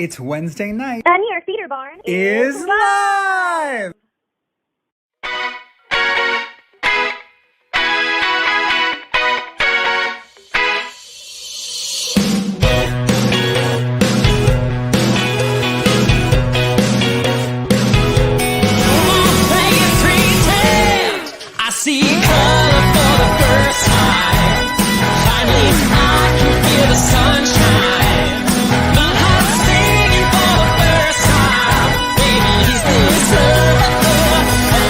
It's Wednesday night. The New York Theater Barn is live! I see color for the first time. Finally, I can feel the sunshine. My heart's singing for the first time. Baby, is this love? I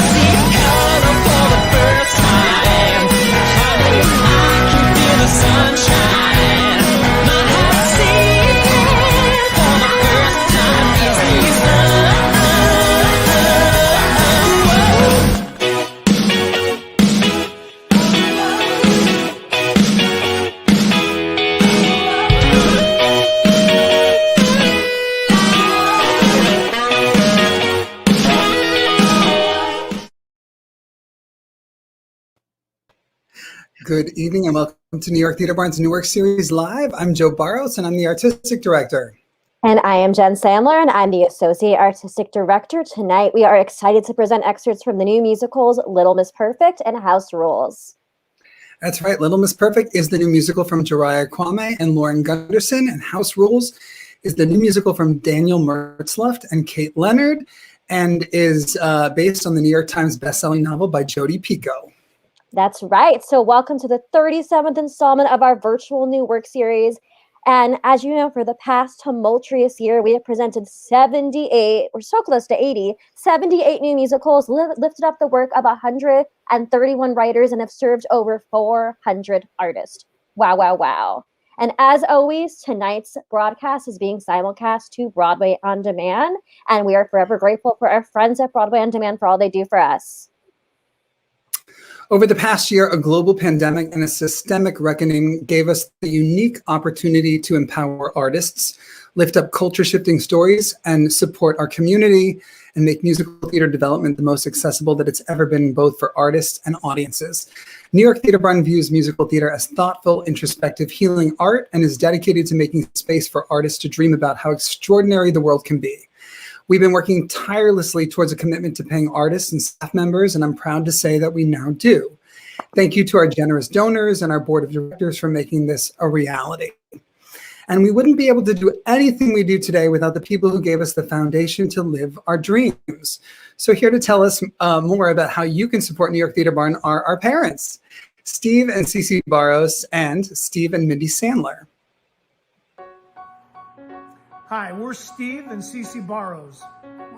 see color for the first time. Finally, I can feel the sunshine. My heart's singing for the first time. Is this love? Good evening and welcome to New York Theater Barn's New Work Series Live. I'm Joe Barros and I'm the Artistic Director. And I am Jen Sandler, and I'm the Associate Artistic Director. Tonight, we are excited to present excerpts from the new musicals Little Miss Perfect and House Rules. That's right, Little Miss Perfect is the new musical from Jariah Kwame and Lauren Gunderson, and House Rules is the new musical from Daniel Merzlufft and Kate Leonard, and is based on the New York Times bestselling novel by Jodi Picoult. That's right. So welcome to the 37th installment of our virtual New Work Series. And as you know, for the past tumultuous year, we have presented 78, we're so close to 80, 78 new musicals, lifted up the work of 131 writers, and have served over 400 artists. Wow, wow, wow. And as always, tonight's broadcast is being simulcast to Broadway On Demand, and we are forever grateful for our friends at Broadway On Demand for all they do for us. Over the past year, a global pandemic and a systemic reckoning gave us the unique opportunity to empower artists, lift up culture-shifting stories, and support our community, and make musical theater development the most accessible that it's ever been, both for artists and audiences. New York Theater Barn views musical theater as thoughtful, introspective, healing art, and is dedicated to making space for artists to dream about how extraordinary the world can be. We've been working tirelessly towards a commitment to paying artists and staff members, and I'm proud to say that we now do. Thank you to our generous donors and our board of directors for making this a reality. And we wouldn't be able to do anything we do today without the people who gave us the foundation to live our dreams. So here to tell us more about how you can support New York Theater Barn are our parents, Steve and Cece Barros, and Steve and Mindy Sandler. Hi, we're Steve and Cece Barros.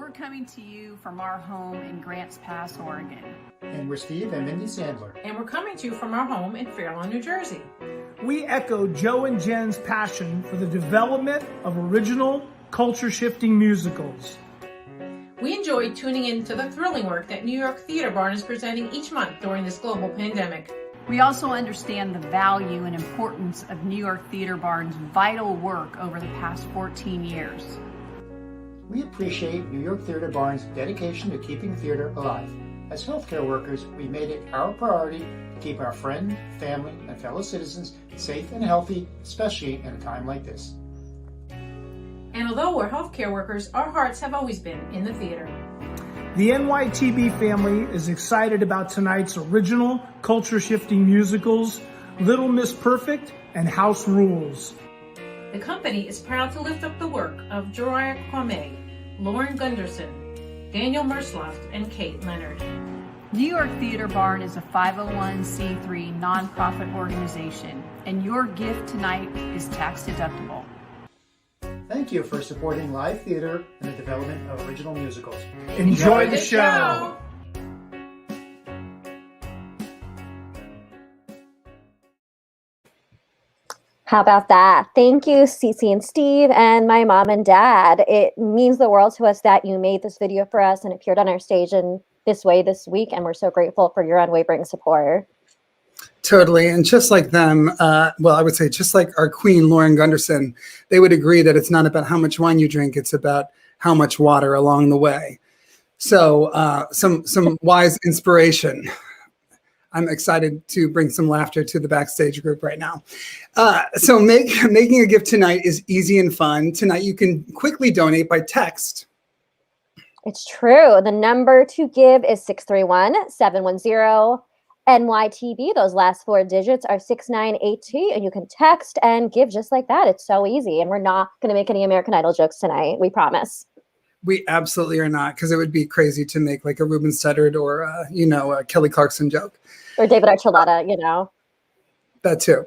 We're coming to you from our home in Grants Pass, Oregon. And we're Steve and Mindy Sandler. And we're coming to you from our home in Fairlawn, New Jersey. We echo Joe and Jen's passion for the development of original, culture-shifting musicals. We enjoy tuning in to the thrilling work that New York Theater Barn is presenting each month during this global pandemic. We also understand the value and importance of New York Theater Barn's vital work over the past 14 years. We appreciate New York Theater Barn's dedication to keeping theater alive. As healthcare workers, we made it our priority to keep our friends, family, and fellow citizens safe and healthy, especially in a time like this. And although we're healthcare workers, our hearts have always been in the theater. The NYTB family is excited about tonight's original, culture-shifting musicals, Little Miss Perfect and House Rules. The company is proud to lift up the work of Jariah Kwame, Lauren Gunderson, Daniel Merzlufft, and Kate Leonard. New York Theater Barn is a 501c3 nonprofit organization, and your gift tonight is tax deductible. Thank you for supporting live theater and the development of original musicals. Enjoy the show. How about that? Thank you, Cece and Steve, and my mom and dad. It means the world to us that you made this video for us and appeared on our stage in this way this week, and we're so grateful for your unwavering support. Totally. And just like them, well, I would say just like our queen, Lauren Gunderson, they would agree that it's not about how much wine you drink, it's about how much water along the way. So some wise inspiration. I'm excited to bring some laughter to the backstage group right now. So making a gift tonight is easy and fun. Tonight you can quickly donate by text. It's true. The number to give is 631-710-NYTB. Those last 4 digits are 698T, and you can text and give just like that. It's so easy, and we're not going to make any American Idol jokes tonight. We promise. We absolutely are not, because it would be crazy to make like a Ruben Studdard or, a Kelly Clarkson joke. Or David Archuleta, That too.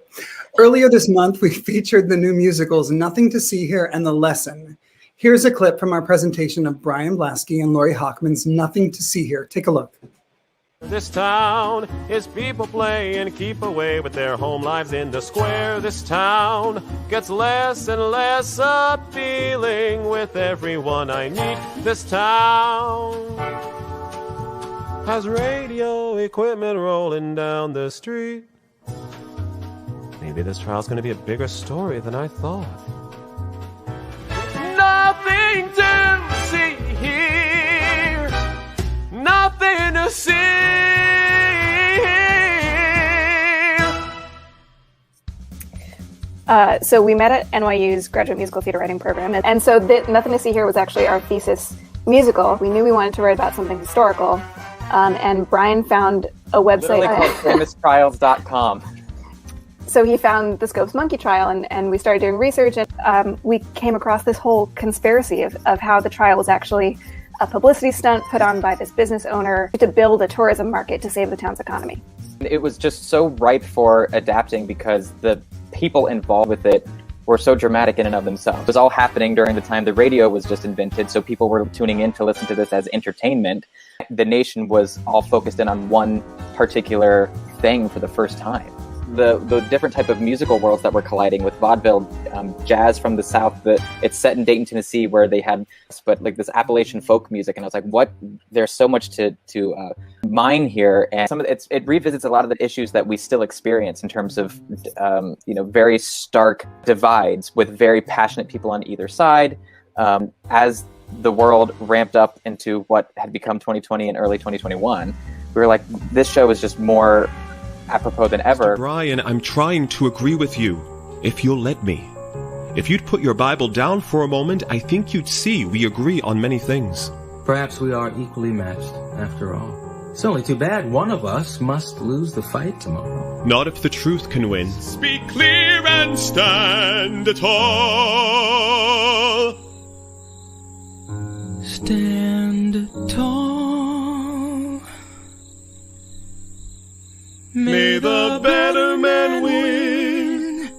Earlier this month, we featured the new musicals Nothing to See Here and The Lesson. Here's a clip from our presentation of Brian Blasky and Lori Hochman's Nothing to See Here. Take a look. This town is people play and keep away with their home lives in the square. This town gets less and less appealing with everyone I meet. This town has radio equipment rolling down the street. Maybe this trial's gonna be a bigger story than I thought. Nothing to see here, nothing to see. So we met at NYU's graduate musical theater writing program, and so Nothing to See Here was actually our thesis musical. We knew we wanted to write about something historical, and Brian found a website called famoustrials.com. So he found the Scopes Monkey Trial, and we started doing research, and we came across this whole conspiracy of how the trial was actually a publicity stunt put on by this business owner to build a tourism market to save the town's economy. It was just so ripe for adapting because the people involved with it were so dramatic in and of themselves. It was all happening during the time the radio was just invented, so people were tuning in to listen to this as entertainment. The nation was all focused in on one particular thing for the first time. The different type of musical worlds that were colliding with vaudeville, jazz from the South. It's set in Dayton, Tennessee, where they had, but like this Appalachian folk music, and I was like, what? There's so much to mine here, and it revisits a lot of the issues that we still experience in terms of very stark divides with very passionate people on either side. As the world ramped up into what had become 2020 and early 2021, we were like, this show is just more apropos than ever. Mr. Brian, I'm trying to agree with you, if you'll let me. If you'd put your Bible down for a moment, I think you'd see we agree on many things. Perhaps we are equally matched, after all. It's only too bad one of us must lose the fight tomorrow. Not if the truth can win. Speak clear and stand tall. Stand tall. May the better man win,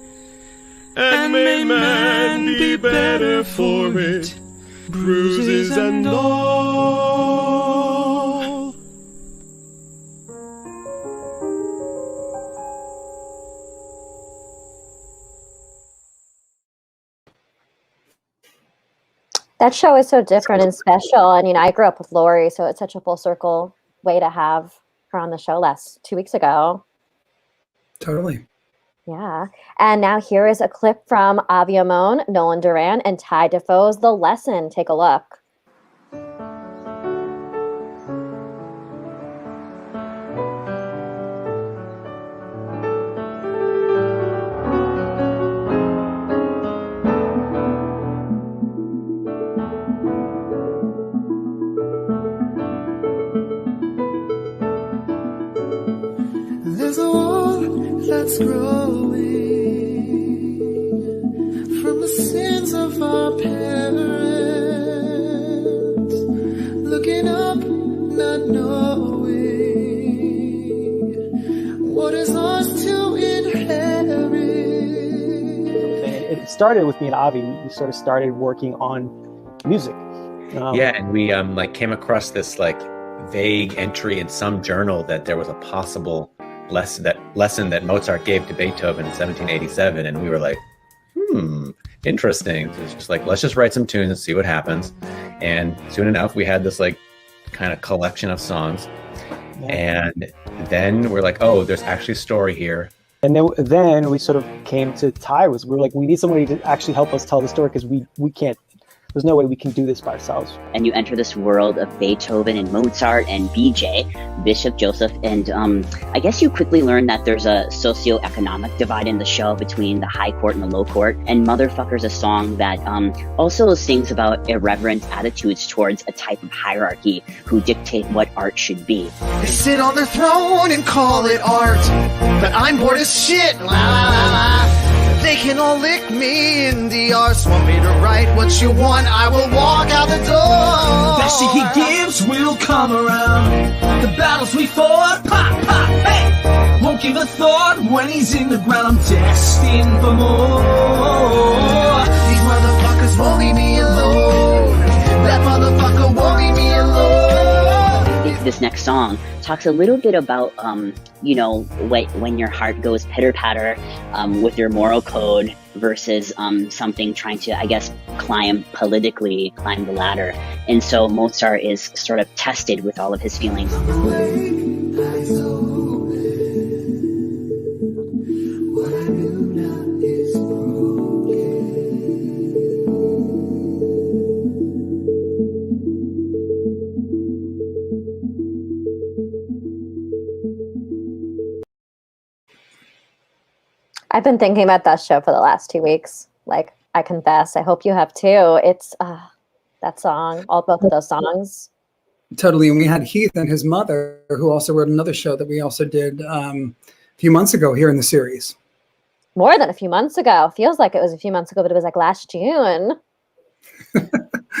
and may man be better for it, bruises and all. That show is so different and special. And, I grew up with Lori, so it's such a full circle way to have her on the show 2 weeks ago. Totally. Yeah. And now here is a clip from Avi Amon, Nolan Duran, and Ty Defoe's The Lesson. Take a look. There's a wall that's growing from the sins of our parents. it started with me and Avi. We sort of started working on music. Yeah, and we came across this vague entry in some journal that there was a possible lesson that Mozart gave to Beethoven in 1787, and we were like, interesting. So it's just let's just write some tunes and see what happens. And soon enough, we had this kind of collection of songs, and then we're like, oh, there's actually a story here. And then we sort of came to Ty. We were like, we need somebody to actually help us tell the story, because we can't. There's no way we can do this by ourselves. And you enter this world of Beethoven and Mozart and BJ, Bishop Joseph, and I guess you quickly learn that there's a socioeconomic divide in the show between the high court and the low court. And Motherfucker's a song that also sings about irreverent attitudes towards a type of hierarchy who dictate what art should be. They sit on their throne and call it art, but I'm bored as shit, la la la la. They can all lick me in the arse. Want me to write what you want, I will walk out the door. That shit he gives will come around. The battles we fought, pop, pop, hey! Won't give a thought when he's in the ground. I'm destined for more. These motherfuckers won't leave me alone. That motherfucker won't leave me alone. This next song talks a little bit about, when your heart goes pitter-patter with your moral code versus something trying to, I guess, climb the ladder. And so Mozart is sort of tested with all of his feelings. I've been thinking about that show for the last 2 weeks. I confess, I hope you have too. It's that song, both of those songs. Totally. And we had Heath and his mother, who also wrote another show that we also did a few months ago here in the series. More than a few months ago. Feels like it was a few months ago, but it was last June.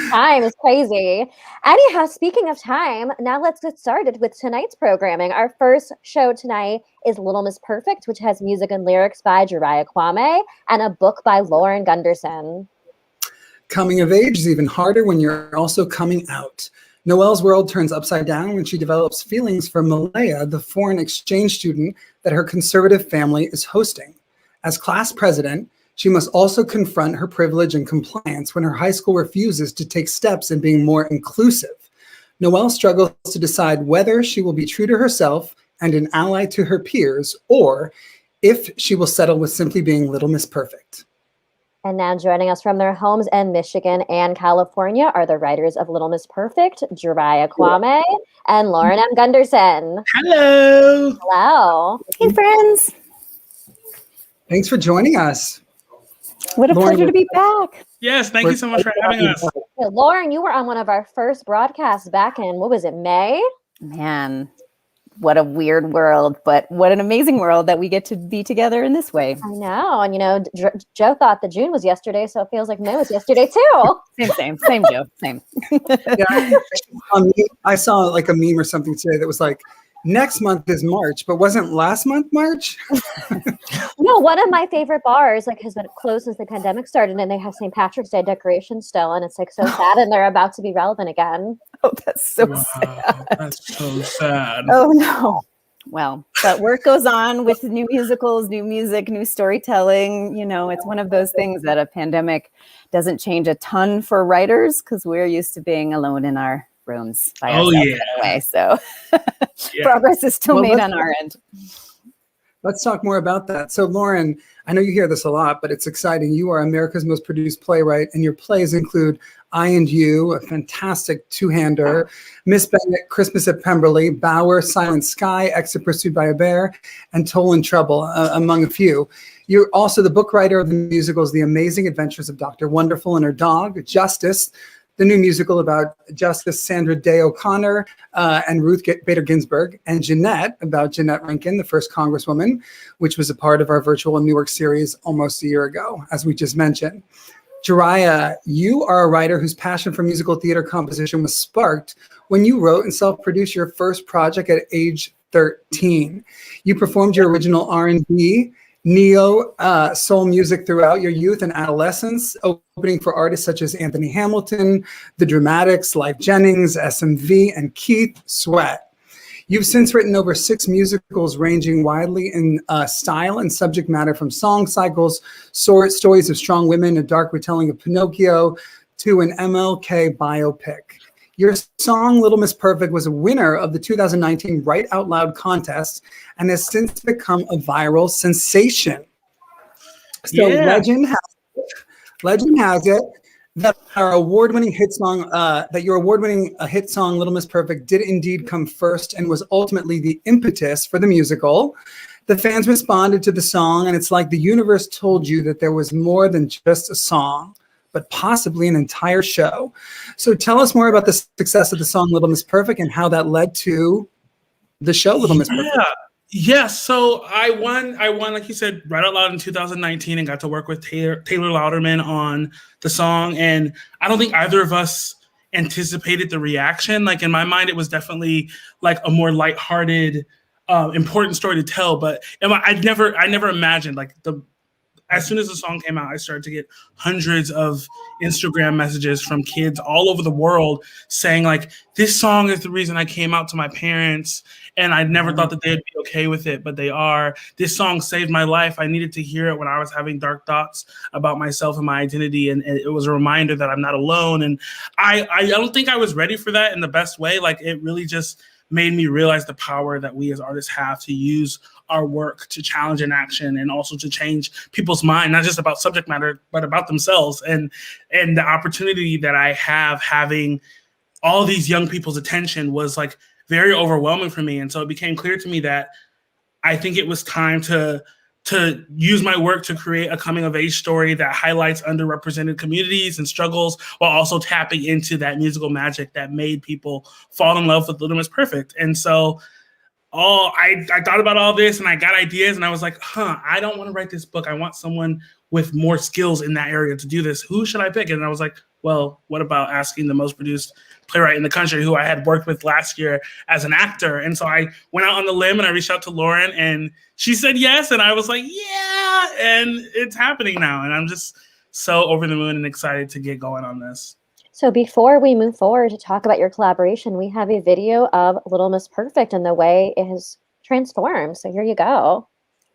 Time is crazy. Anyhow, speaking of time, now let's get started with tonight's programming. Our first show tonight is Little Miss Perfect, which has music and lyrics by Jariah Kwame and a book by Lauren Gunderson. Coming of age is even harder when you're also coming out. Noelle's world turns upside down when she develops feelings for Malaya, the foreign exchange student that her conservative family is hosting. As class president, she must also confront her privilege and compliance when her high school refuses to take steps in being more inclusive. Noelle struggles to decide whether she will be true to herself and an ally to her peers, or if she will settle with simply being Little Miss Perfect. And now joining us from their homes in Michigan and California are the writers of Little Miss Perfect, Jariah Kwame and Lauren M. Gunderson. Hello. Hello. Hey, friends. Thanks for joining us. What a pleasure to be back. Yes, thank you so much for having us. Yeah, Lauren, you were on one of our first broadcasts back in, what was it, May? Man, what a weird world, but what an amazing world that we get to be together in this way. I know. And, Joe thought that June was yesterday, so it feels like May was yesterday, too. Same, Joe, same. Yeah, I saw a meme or something today that was next month is March, but wasn't last month March? No, one of my favorite bars has been closed since the pandemic started, and they have St. Patrick's Day decorations still, and it's so sad, and they're about to be relevant again. Oh, that's so sad. That's so sad. Oh no. Well, but work goes on with new musicals, new music, new storytelling. It's one of those things that a pandemic doesn't change a ton for writers because we're used to being alone in our rooms by ourselves anyway. So progress is still made on our end. Let's talk more about that. So Lauren, I know you hear this a lot, but it's exciting. You are America's most produced playwright, and your plays include I and You, a fantastic two-hander, Miss Bennett, Christmas at Pemberley, Bower, Silent Sky, Exit Pursued by a Bear, and Toll and Trouble, among a few. You're also the book writer of the musicals The Amazing Adventures of Dr. Wonderful and Her Dog, Justice, the new musical about Justice Sandra Day O'Connor and Ruth Bader Ginsburg, and Jeanette, about Jeanette Rankin, the first Congresswoman, which was a part of our virtual Newark series almost a year ago, as we just mentioned. Jariah, you are a writer whose passion for musical theater composition was sparked when you wrote and self-produced your first project at age 13. You performed your original R&B neo soul music throughout your youth and adolescence, opening for artists such as Anthony Hamilton, The Dramatics, Lyfe Jennings, SMV, and Keith Sweat. You've since written over 6 musicals ranging widely in style and subject matter, from song cycles, stories of strong women, a dark retelling of Pinocchio, to an MLK biopic. Your song, Little Miss Perfect, was a winner of the 2019 Write Out Loud contest and has since become a viral sensation. So legend has it that our award-winning hit song, your award-winning hit song, Little Miss Perfect, did indeed come first and was ultimately the impetus for the musical. The fans responded to the song, and it's like the universe told you that there was more than just a song, but possibly an entire show. So tell us more about the success of the song Little Miss Perfect and how that led to the show Little Miss Perfect. Yeah, so I won, like you said, Write Out Loud in 2019 and got to work with Taylor Louderman on the song. And I don't think either of us anticipated the reaction. Like, in my mind, it was definitely like a more lighthearted, important story to tell. But I never imagined, like, as soon as the song came out, I started to get hundreds of Instagram messages from kids all over the world saying, like, this song is the reason I came out to my parents, and I never thought that they'd be okay with it, but they are. This song saved my life. I needed to hear it when I was having dark thoughts about myself and my identity, and it was a reminder that I'm not alone. And I don't think I was ready for that in the best way. Like, it really just made me realize the power that we as artists have to use our work to challenge an action and also to change people's mind, not just about subject matter, but about themselves. And the opportunity that I have having all these young people's attention was like very overwhelming for me. And so it became clear to me that I think it was time to use my work to create a coming of age story that highlights underrepresented communities and struggles, while also tapping into that musical magic that made people fall in love with Little Miss Perfect. And so I thought about all this and I got ideas, and I was like, I don't want to write this book. I want someone with more skills in that area to do this. Who should I pick? And I was like, well, what about asking the most produced playwright in the country, who I had worked with last year as an actor? And so I went out on the limb and I reached out to Lauren, and she said yes. And I was like, yeah, and it's happening now. And I'm just so over the moon and excited to get going on this. So before we move forward to talk about your collaboration, we have a video of Little Miss Perfect and the way it has transformed. So here you go.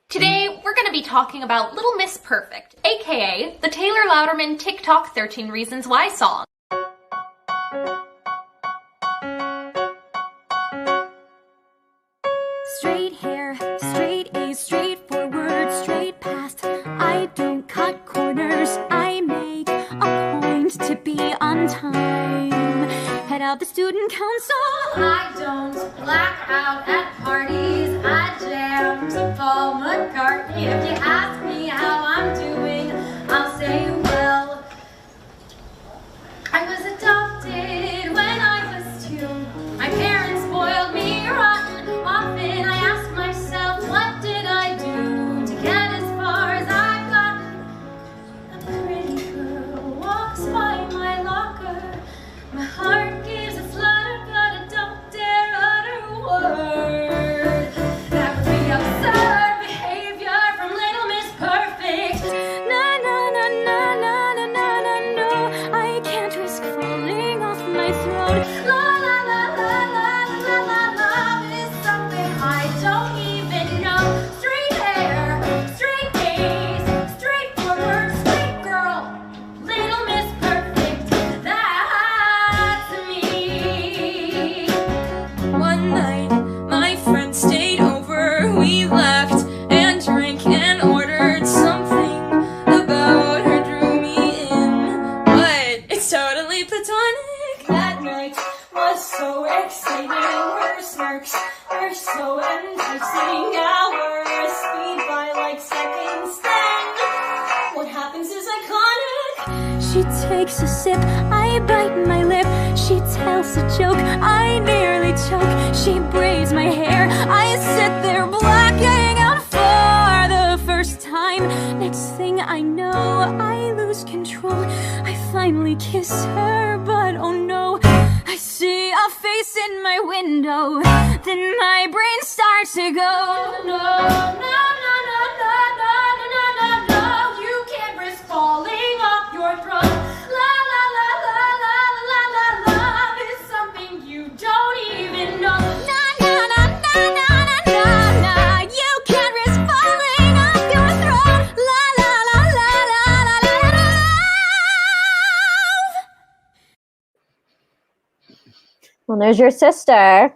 Today, we're going to be talking about Little Miss Perfect, aka the Taylor Louderman TikTok 13 Reasons Why song. Straight hair, straight A's, straightforward, straight past. I don't cut corners, I make a point to be on time. Head out the student council. I don't black out at parties, I jam to Paul McCartney. If you ask me how I'm doing, I'll say, well, I was adopted when I was 2. My parents spoiled me rotten. Often I ask myself, what did I do to get as far as I've gotten? A pretty girl walks by my locker. My heart gives a flutter, but I don't dare utter a word. That would be absurd behavior from Little Miss Perfect. Na na na na na na na na no, I can't risk falling off my throne. La la la la la la la la. Love is something I don't even know. Straight hair, straight gaze, straightforward, straight girl. Little Miss Perfect, that's me. One night, my friend stayed over. We laughed and drank and ordered something about her drew me in. But it's totally platonic. That night was so exciting. Her smirks were so enticing. Hours speed by like seconds. Then what happens is iconic. She takes a sip, I bite my lip. She tells a joke, I nearly choke. She braids my hair, I sit there blacking out for the first time. Next thing I know, I lose control. I finally kiss her, but oh no, I see a face in my window. Then my brain starts to go, no, no, no, no, no, no. Well, there's your sister.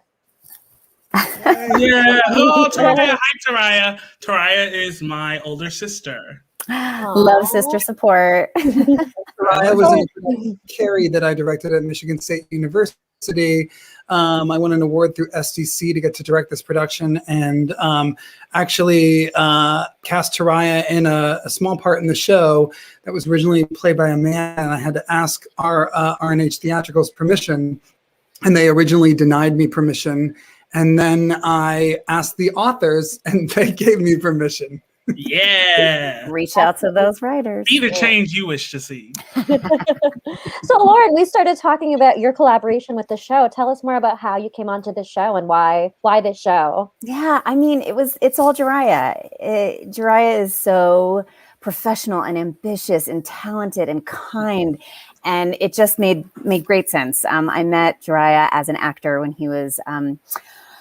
Yeah. Oh, Taraya. Hi, Taraya. Taraya is my older sister. Love sister support. I was in Carrie that I directed at Michigan State University. I won an award through SDC to get to direct this production, and actually cast Taraya in a small part in the show that was originally played by a man. And I had to ask our RNH Theatricals permission, and they originally denied me permission. And then I asked the authors, and they gave me permission. Yeah. Reach out to those writers. Be the change you wish to see. So, Lauren, we started talking about your collaboration with the show. Tell us more about how you came onto the show and why this show. Yeah, I mean, it's all Jiraiya. Jiraiya is so professional and ambitious and talented and kind, and it just made great sense. I met Jiraiya as an actor when he was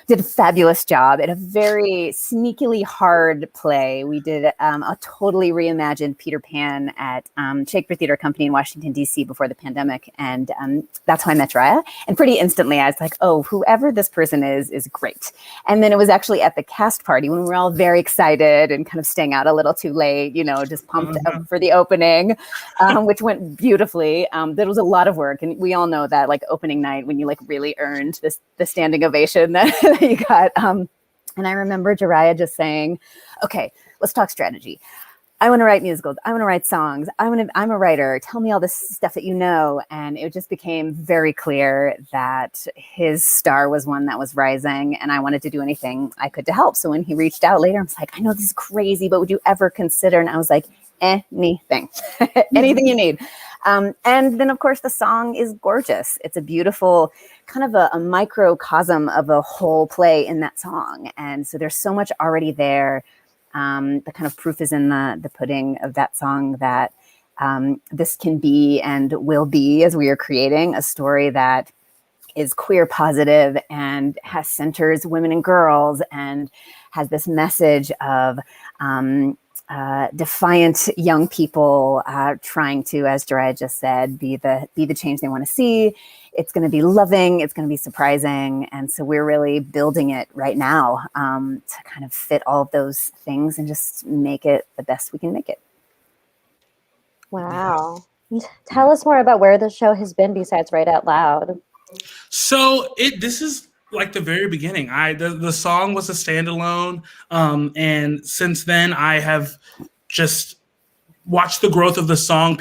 did a fabulous job at a very sneakily hard play. We did a totally reimagined Peter Pan at Shakespeare Theater Company in Washington, D.C. before the pandemic. And that's how I met Jiraiya. And pretty instantly, I was like, oh, whoever this person is great. And then it was actually at the cast party when we were all very excited and kind of staying out a little too late, just pumped up for the opening, which went beautifully. There was a lot of work. And we all know that like opening night when you like really earned the standing ovation that you got. And I remember Jiraiya just saying, okay, let's talk strategy. I want to write musicals. I want to write songs. I'm a writer. Tell me all this stuff that you know. And it just became very clear that his star was one that was rising, and I wanted to do anything I could to help. So when he reached out later, I was like, I know this is crazy, but would you ever consider? And I was like, anything, anything you need. And then, of course, the song is gorgeous. It's a beautiful kind of a microcosm of a whole play in that song. And so there's so much already there. The kind of proof is in the pudding of that song that this can be and will be, as we are creating, a story that is queer positive and has centers women and girls and has this message of defiant young people trying to, as Jiraiya just said, be the change they want to see. It's going to be loving. It's going to be surprising. And so we're really building it right now to kind of fit all of those things and just make it the best we can make it. Wow. Tell us more about where the show has been besides Write Out Loud. So this is like the very beginning. The song was a standalone, and since then I have just watched the growth of the song.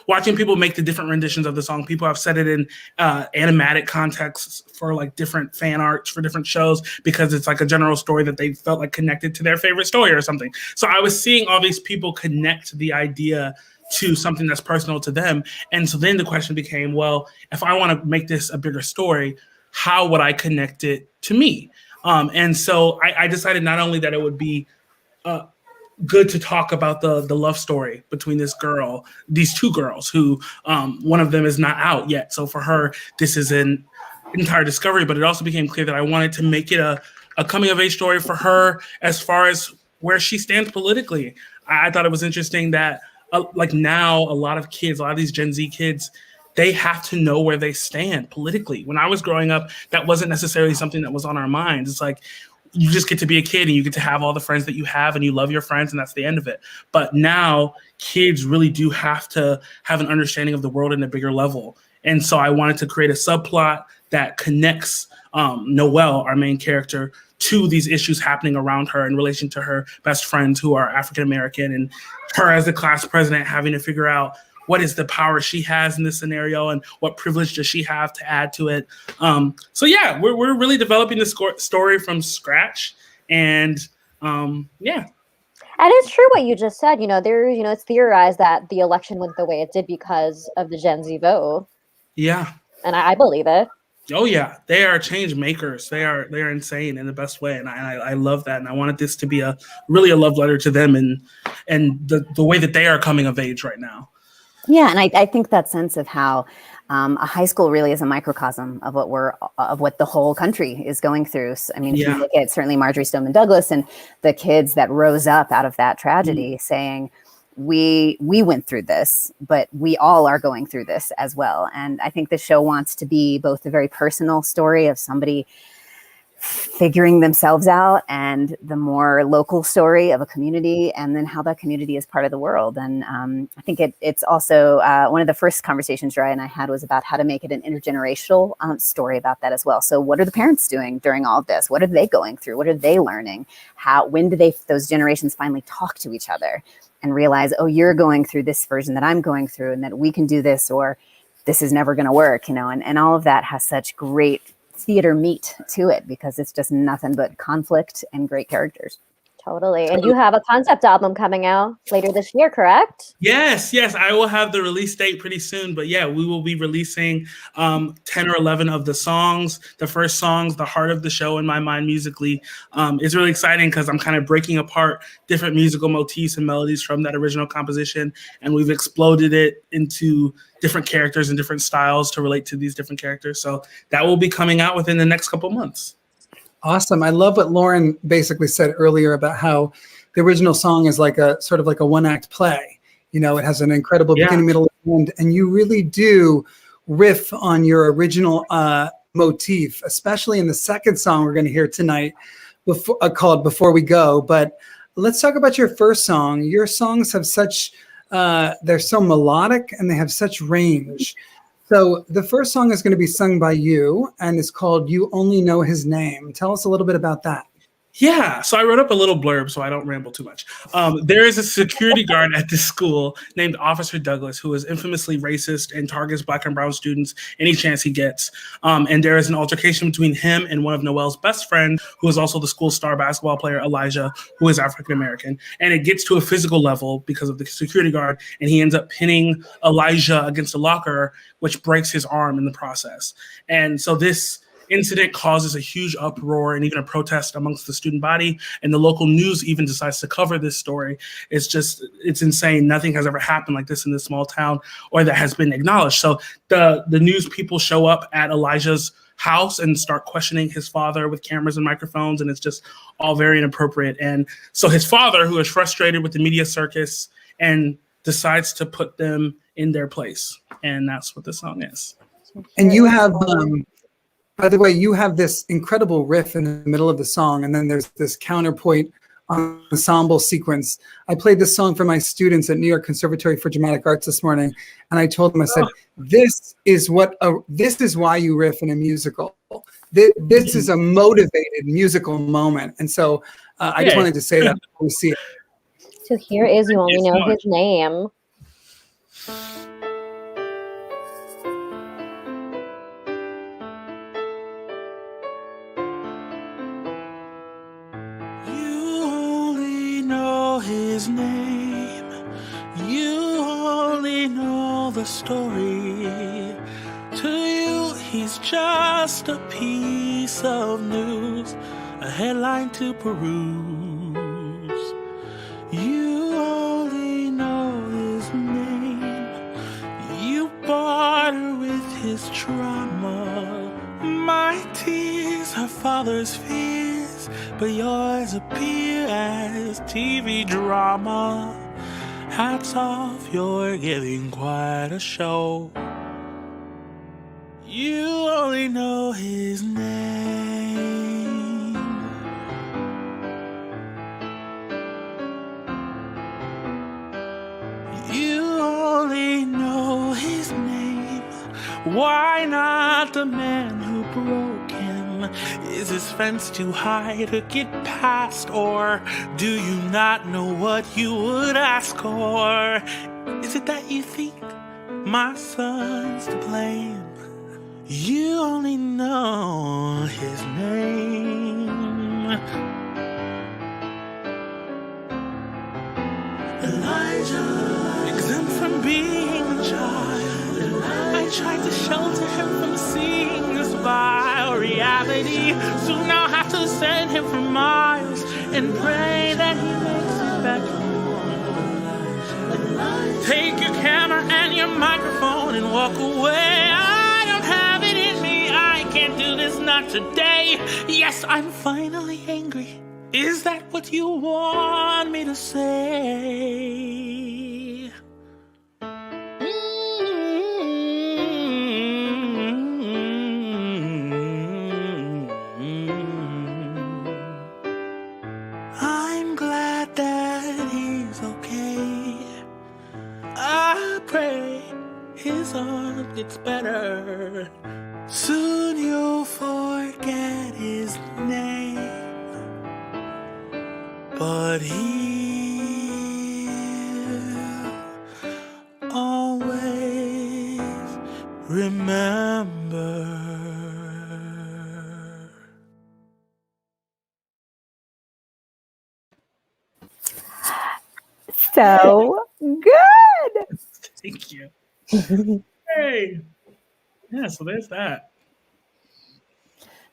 Watching people make the different renditions of the song. People have said it in animatic contexts for like different fan arts for different shows because it's like a general story that they felt like connected to their favorite story or something. So I was seeing all these people connect the idea to something that's personal to them. And so then the question became, well, if I want to make this a bigger story, how would I connect it to me? And so I decided not only that it would be good to talk about the love story between these two girls who one of them is not out yet. So for her, this is an entire discovery, but it also became clear that I wanted to make it a coming of age story for her as far as where she stands politically. I thought it was interesting that like now a lot of these Gen Z kids, they have to know where they stand politically. When I was growing up, that wasn't necessarily something that was on our minds. It's like, you just get to be a kid and you get to have all the friends that you have and you love your friends and that's the end of it. But now kids really do have to have an understanding of the world in a bigger level. And so I wanted to create a subplot that connects Noelle, our main character, to these issues happening around her in relation to her best friends who are African-American, and her as the class president having to figure out what is the power she has in this scenario and what privilege does she have to add to it. So yeah, we're really developing the story from scratch. And yeah. And it's true what you just said. It's theorized that the election went the way it did because of the Gen Z vote. Yeah. And I believe it. Oh yeah, they are change makers. They are insane in the best way, and I love that. And I wanted this to be really a love letter to them and the way that they are coming of age right now. Yeah, and I think that sense of how a high school really is a microcosm of what the whole country is going through. So, I mean, if you look at certainly Marjorie Stoneman Douglas and the kids that rose up out of that tragedy, saying, we went through this, but we all are going through this as well. And I think the show wants to be both a very personal story of somebody figuring themselves out and the more local story of a community, and then how that community is part of the world. And I think it's also one of the first conversations Ryan and I had was about how to make it an intergenerational story about that as well. So what are the parents doing during all of this? What are they going through? What are they learning? When do those generations finally talk to each other and realize, oh, you're going through this version that I'm going through, and that we can do this, or this is never going to work, and all of that has such great theater meat to it, because it's just nothing but conflict and great characters. Totally. And you have a concept album coming out later this year, correct? Yes. I will have the release date pretty soon. But yeah, we will be releasing 10 or 11 of the songs. The first songs, the heart of the show in my mind musically. It's really exciting because I'm kind of breaking apart different musical motifs and melodies from that original composition. And we've exploded it into different characters and different styles to relate to these different characters. So that will be coming out within the next couple months. Awesome. I love what Lauren basically said earlier about how the original song is like a sort of like a one-act play. It has an incredible beginning, middle, and end, and you really do riff on your original motif, especially in the second song we're going to hear tonight, called Before We Go. But let's talk about your first song. Your songs have such, they're so melodic and they have such range. So the first song is going to be sung by you, and it's called You Only Know His Name. Tell us a little bit about that. Yeah, so I wrote up a little blurb so I don't ramble too much. There is a security guard at this school named Officer Douglas who is infamously racist and targets Black and brown students any chance he gets. And there is an altercation between him and one of Noelle's best friend, who is also the school's star basketball player, Elijah, who is African-American. And it gets to a physical level because of the security guard, and he ends up pinning Elijah against a locker, which breaks his arm in the process. And so this incident causes a huge uproar and even a protest amongst the student body, and the local news even decides to cover this story. It's insane. Nothing has ever happened like this in this small town, or that has been acknowledged. So the news people show up at Elijah's house and start questioning his father with cameras and microphones, and it's just all very inappropriate. And so his father, who is frustrated with the media circus, and decides to put them in their place. And that's what the song is. And you have by the way, you have this incredible riff in the middle of the song, and then there's this counterpoint ensemble sequence. I played this song for my students at New York Conservatory for Dramatic Arts this morning, and I told them, I said, this is why you riff in a musical. This is a motivated musical moment. And so I just wanted to say that before we see it. So here is You Only Know His Name. His name, you only know the story. To you, he's just a piece of news, a headline to peruse. You only know his name, you barter with his trauma. My tears are father's fears, but yours appear as TV drama. Hats off, you're giving quite a show. You only know his name. You only know his name. Why not the man who broke him? Is his fence too high to get past? Or do you not know what you would ask? Or is it that you think my son's to blame? You only know his name. Elijah, exempt from being a child, I tried to shelter him from seeing this vile reality. Soon I'll have to send him for miles and pray that he makes it back home. Take your camera and your microphone and walk away. I don't have it in me, I can't do this, not today. Yes, I'm finally angry, Is that what you want me to say? I'm glad that he's okay. I pray his heart gets better. Soon you'll forget his name, but he'll always remember. So good. Thank you. Hey. Yeah, so there's that.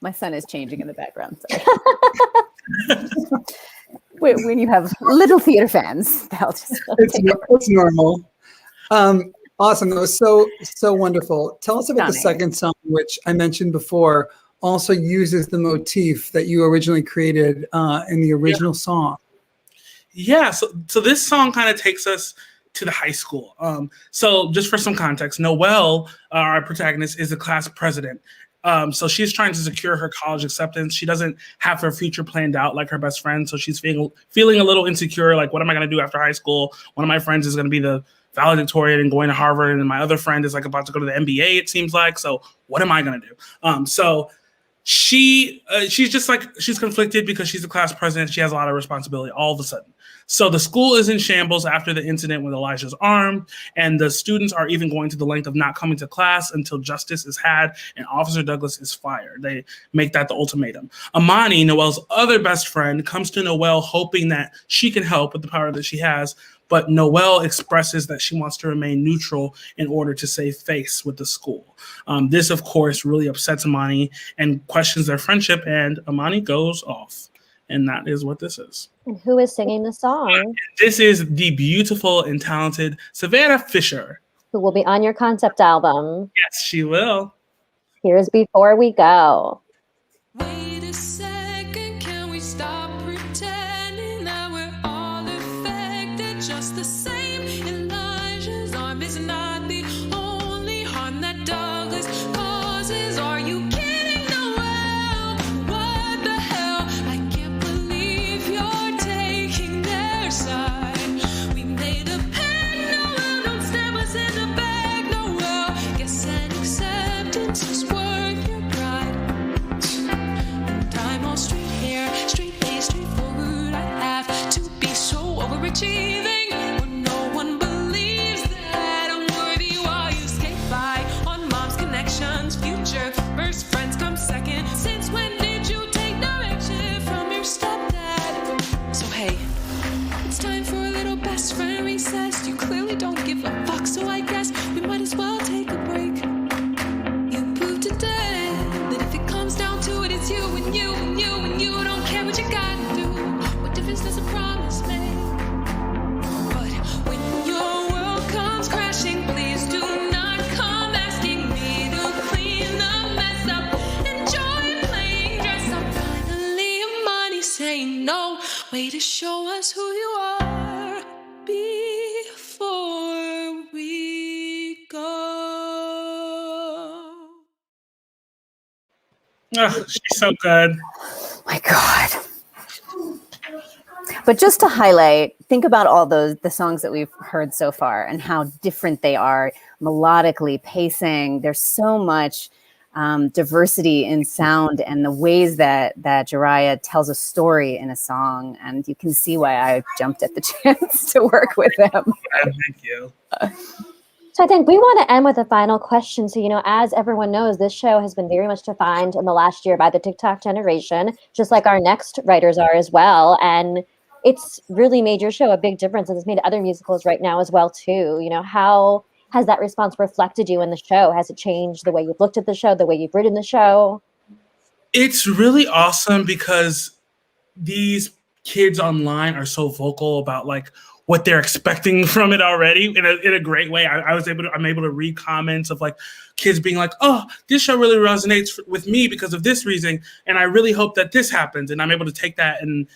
My son is changing in the background. When you have little theater fans, they'll just it's normal. Awesome. That was so wonderful. Tell us about the second song, which I mentioned before, also uses the motif that you originally created in the original song. Yeah, so this song kind of takes us to the high school. So just for some context, Noelle, our protagonist, is the class president. So she's trying to secure her college acceptance. She doesn't have her future planned out like her best friend. So she's feeling a little insecure. Like, what am I going to do after high school? One of my friends is going to be the valedictorian and going to Harvard. And my other friend is like about to go to the MBA, it seems like. So what am I going to do? So she's just like, she's conflicted because she's the class president. She has a lot of responsibility all of a sudden. So the school is in shambles after the incident with Elijah's arm, and the students are even going to the length of not coming to class until justice is had and Officer Douglas is fired. They make that the ultimatum. Amani, Noelle's other best friend, comes to Noelle hoping that she can help with the power that she has, but Noelle expresses that she wants to remain neutral in order to save face with the school. This, of course, really upsets Amani and questions their friendship, and Amani goes off. And that is what this is. And who is singing the song? This is the beautiful and talented Savannah Fisher. Who will be on your concept album. Yes, she will. Here's Before We Go. Wait a second, can we stop pretending that we're all affected just the same? Elijah's arm is not the only harm that Douglas causes. Are you kidding, Noelle? What the hell? I can't believe you're taking their side. We made a pact, Noelle, don't stab us in the back, Noelle. Guess an acceptance is worth your pride. And I'm all straight hair, straight face, straightforward. I have to be so overachieving when no one believes that I'm worthy while you skate by on mom's connections. Future first friends come second. Since when did you take direction from your stepdad? So hey, it's time for a little best friend recess. You clearly don't give a fuck, so I guess we might as well take a break. You proved today that if it comes down to it, it's you and you and you and you don't care what you gotta do. What difference does a promise make? But when your world comes crashing, please do not come asking me to clean the mess up. Enjoy playing dress up. Finally, money saying no. Way to show us who you are before we go. Oh, she's so good. My God. But just to highlight, think about all the songs that we've heard so far and how different they are melodically, pacing. There's so much diversity in sound and the ways that Jariah tells a story in a song. And you can see why I jumped at the chance to work with them. Thank you. So I think we want to end with a final question. So, as everyone knows, this show has been very much defined in the last year by the TikTok generation, just like our next writers are as well. And it's really made your show a big difference, and it's made other musicals right now as well, too. How has that response reflected you in the show? Has it changed the way you've looked at the show, the way you've written the show? It's really awesome because these kids online are so vocal about like what they're expecting from it already in a great way. I'm able to read comments of like kids being like, oh, this show really resonates with me because of this reason. And I really hope that this happens. And I'm able to take that and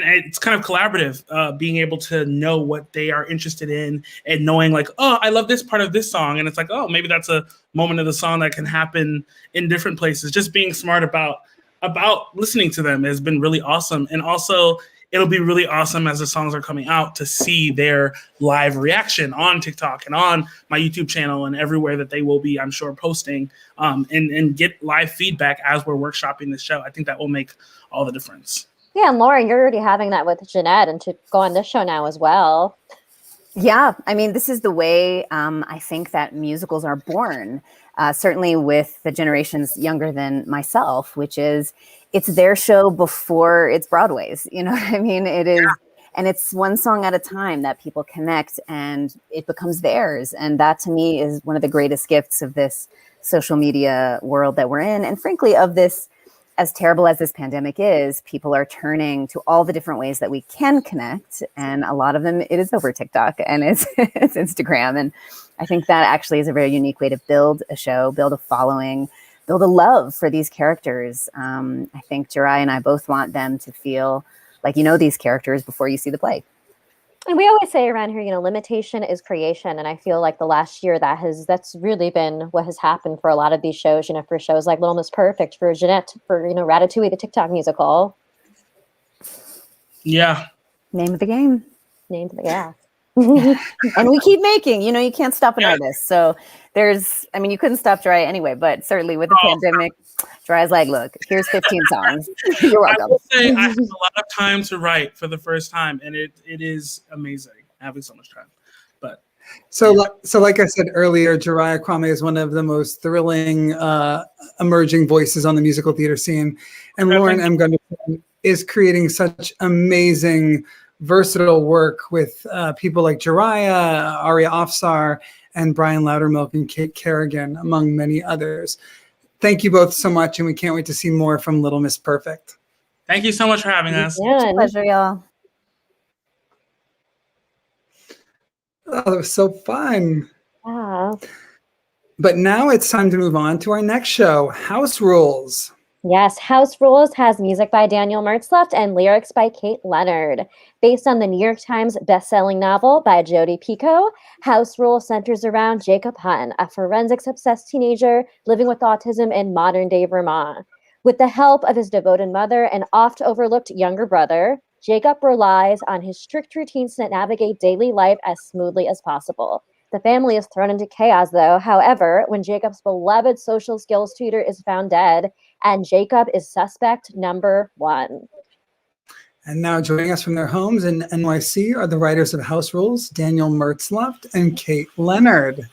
it's kind of collaborative, being able to know what they are interested in and knowing like, oh, I love this part of this song. And it's like, oh, maybe that's a moment of the song that can happen in different places. Just being smart about listening to them has been really awesome. And also it'll be really awesome as the songs are coming out to see their live reaction on TikTok and on my YouTube channel and everywhere that they will be, I'm sure, posting and get live feedback as we're workshopping the show. I think that will make all the difference. Yeah, and Lauren, you're already having that with Jeanette and to go on this show now as well. Yeah, I mean, this is the way I think that musicals are born, certainly with the generations younger than myself, which is it's their show before it's Broadway's. You know what I mean? It is, and it's one song at a time that people connect and it becomes theirs. And that to me is one of the greatest gifts of this social media world that we're in. And frankly, of this, as terrible as this pandemic is, people are turning to all the different ways that we can connect. And a lot of them, it is over TikTok and it's Instagram. And I think that actually is a very unique way to build a show, build a following, build a love for these characters. I think Jirai and I both want them to feel like you know these characters before you see the play. And we always say around here, you know, limitation is creation. And I feel like the last year that's really been what has happened for a lot of these shows, you know, for shows like Little Miss Perfect, for Jeanette, for, you know, Ratatouille, the TikTok musical. Yeah. Name of the game. Name of the, yeah. And we keep making, you know, you can't stop an artist. So there's, I mean, you couldn't stop Jirai anyway, but certainly with the pandemic, Jirai's like, look, here's 15 songs. You're welcome. I will say I have a lot of time to write for the first time, and it is amazing having so much time. But so like I said earlier, Jirai Kwame is one of the most thrilling emerging voices on the musical theater scene, and Lauren M. Gunderson is creating such amazing, versatile work with people like Jiraiya, Aria Afsar, and Brian Loudermilk and Kate Kerrigan, among many others. Thank you both so much, and we can't wait to see more from Little Miss Perfect. Thank you so much for having us. It's a pleasure, y'all. Oh, that was so fun. Wow. But now it's time to move on to our next show, House Rules. Yes, House Rules has music by Daniel Merzlufft and lyrics by Kate Leonard. Based on the New York Times bestselling novel by Jodi Picoult, House Rules centers around Jacob Hutton, a forensics-obsessed teenager living with autism in modern-day Vermont. With the help of his devoted mother and oft-overlooked younger brother, Jacob relies on his strict routines to navigate daily life as smoothly as possible. The family is thrown into chaos, though. However, when Jacob's beloved social skills tutor is found dead, and Jacob is suspect number one. And now joining us from their homes in NYC are the writers of House Rules, Daniel Merzlufft and Kate Leonard.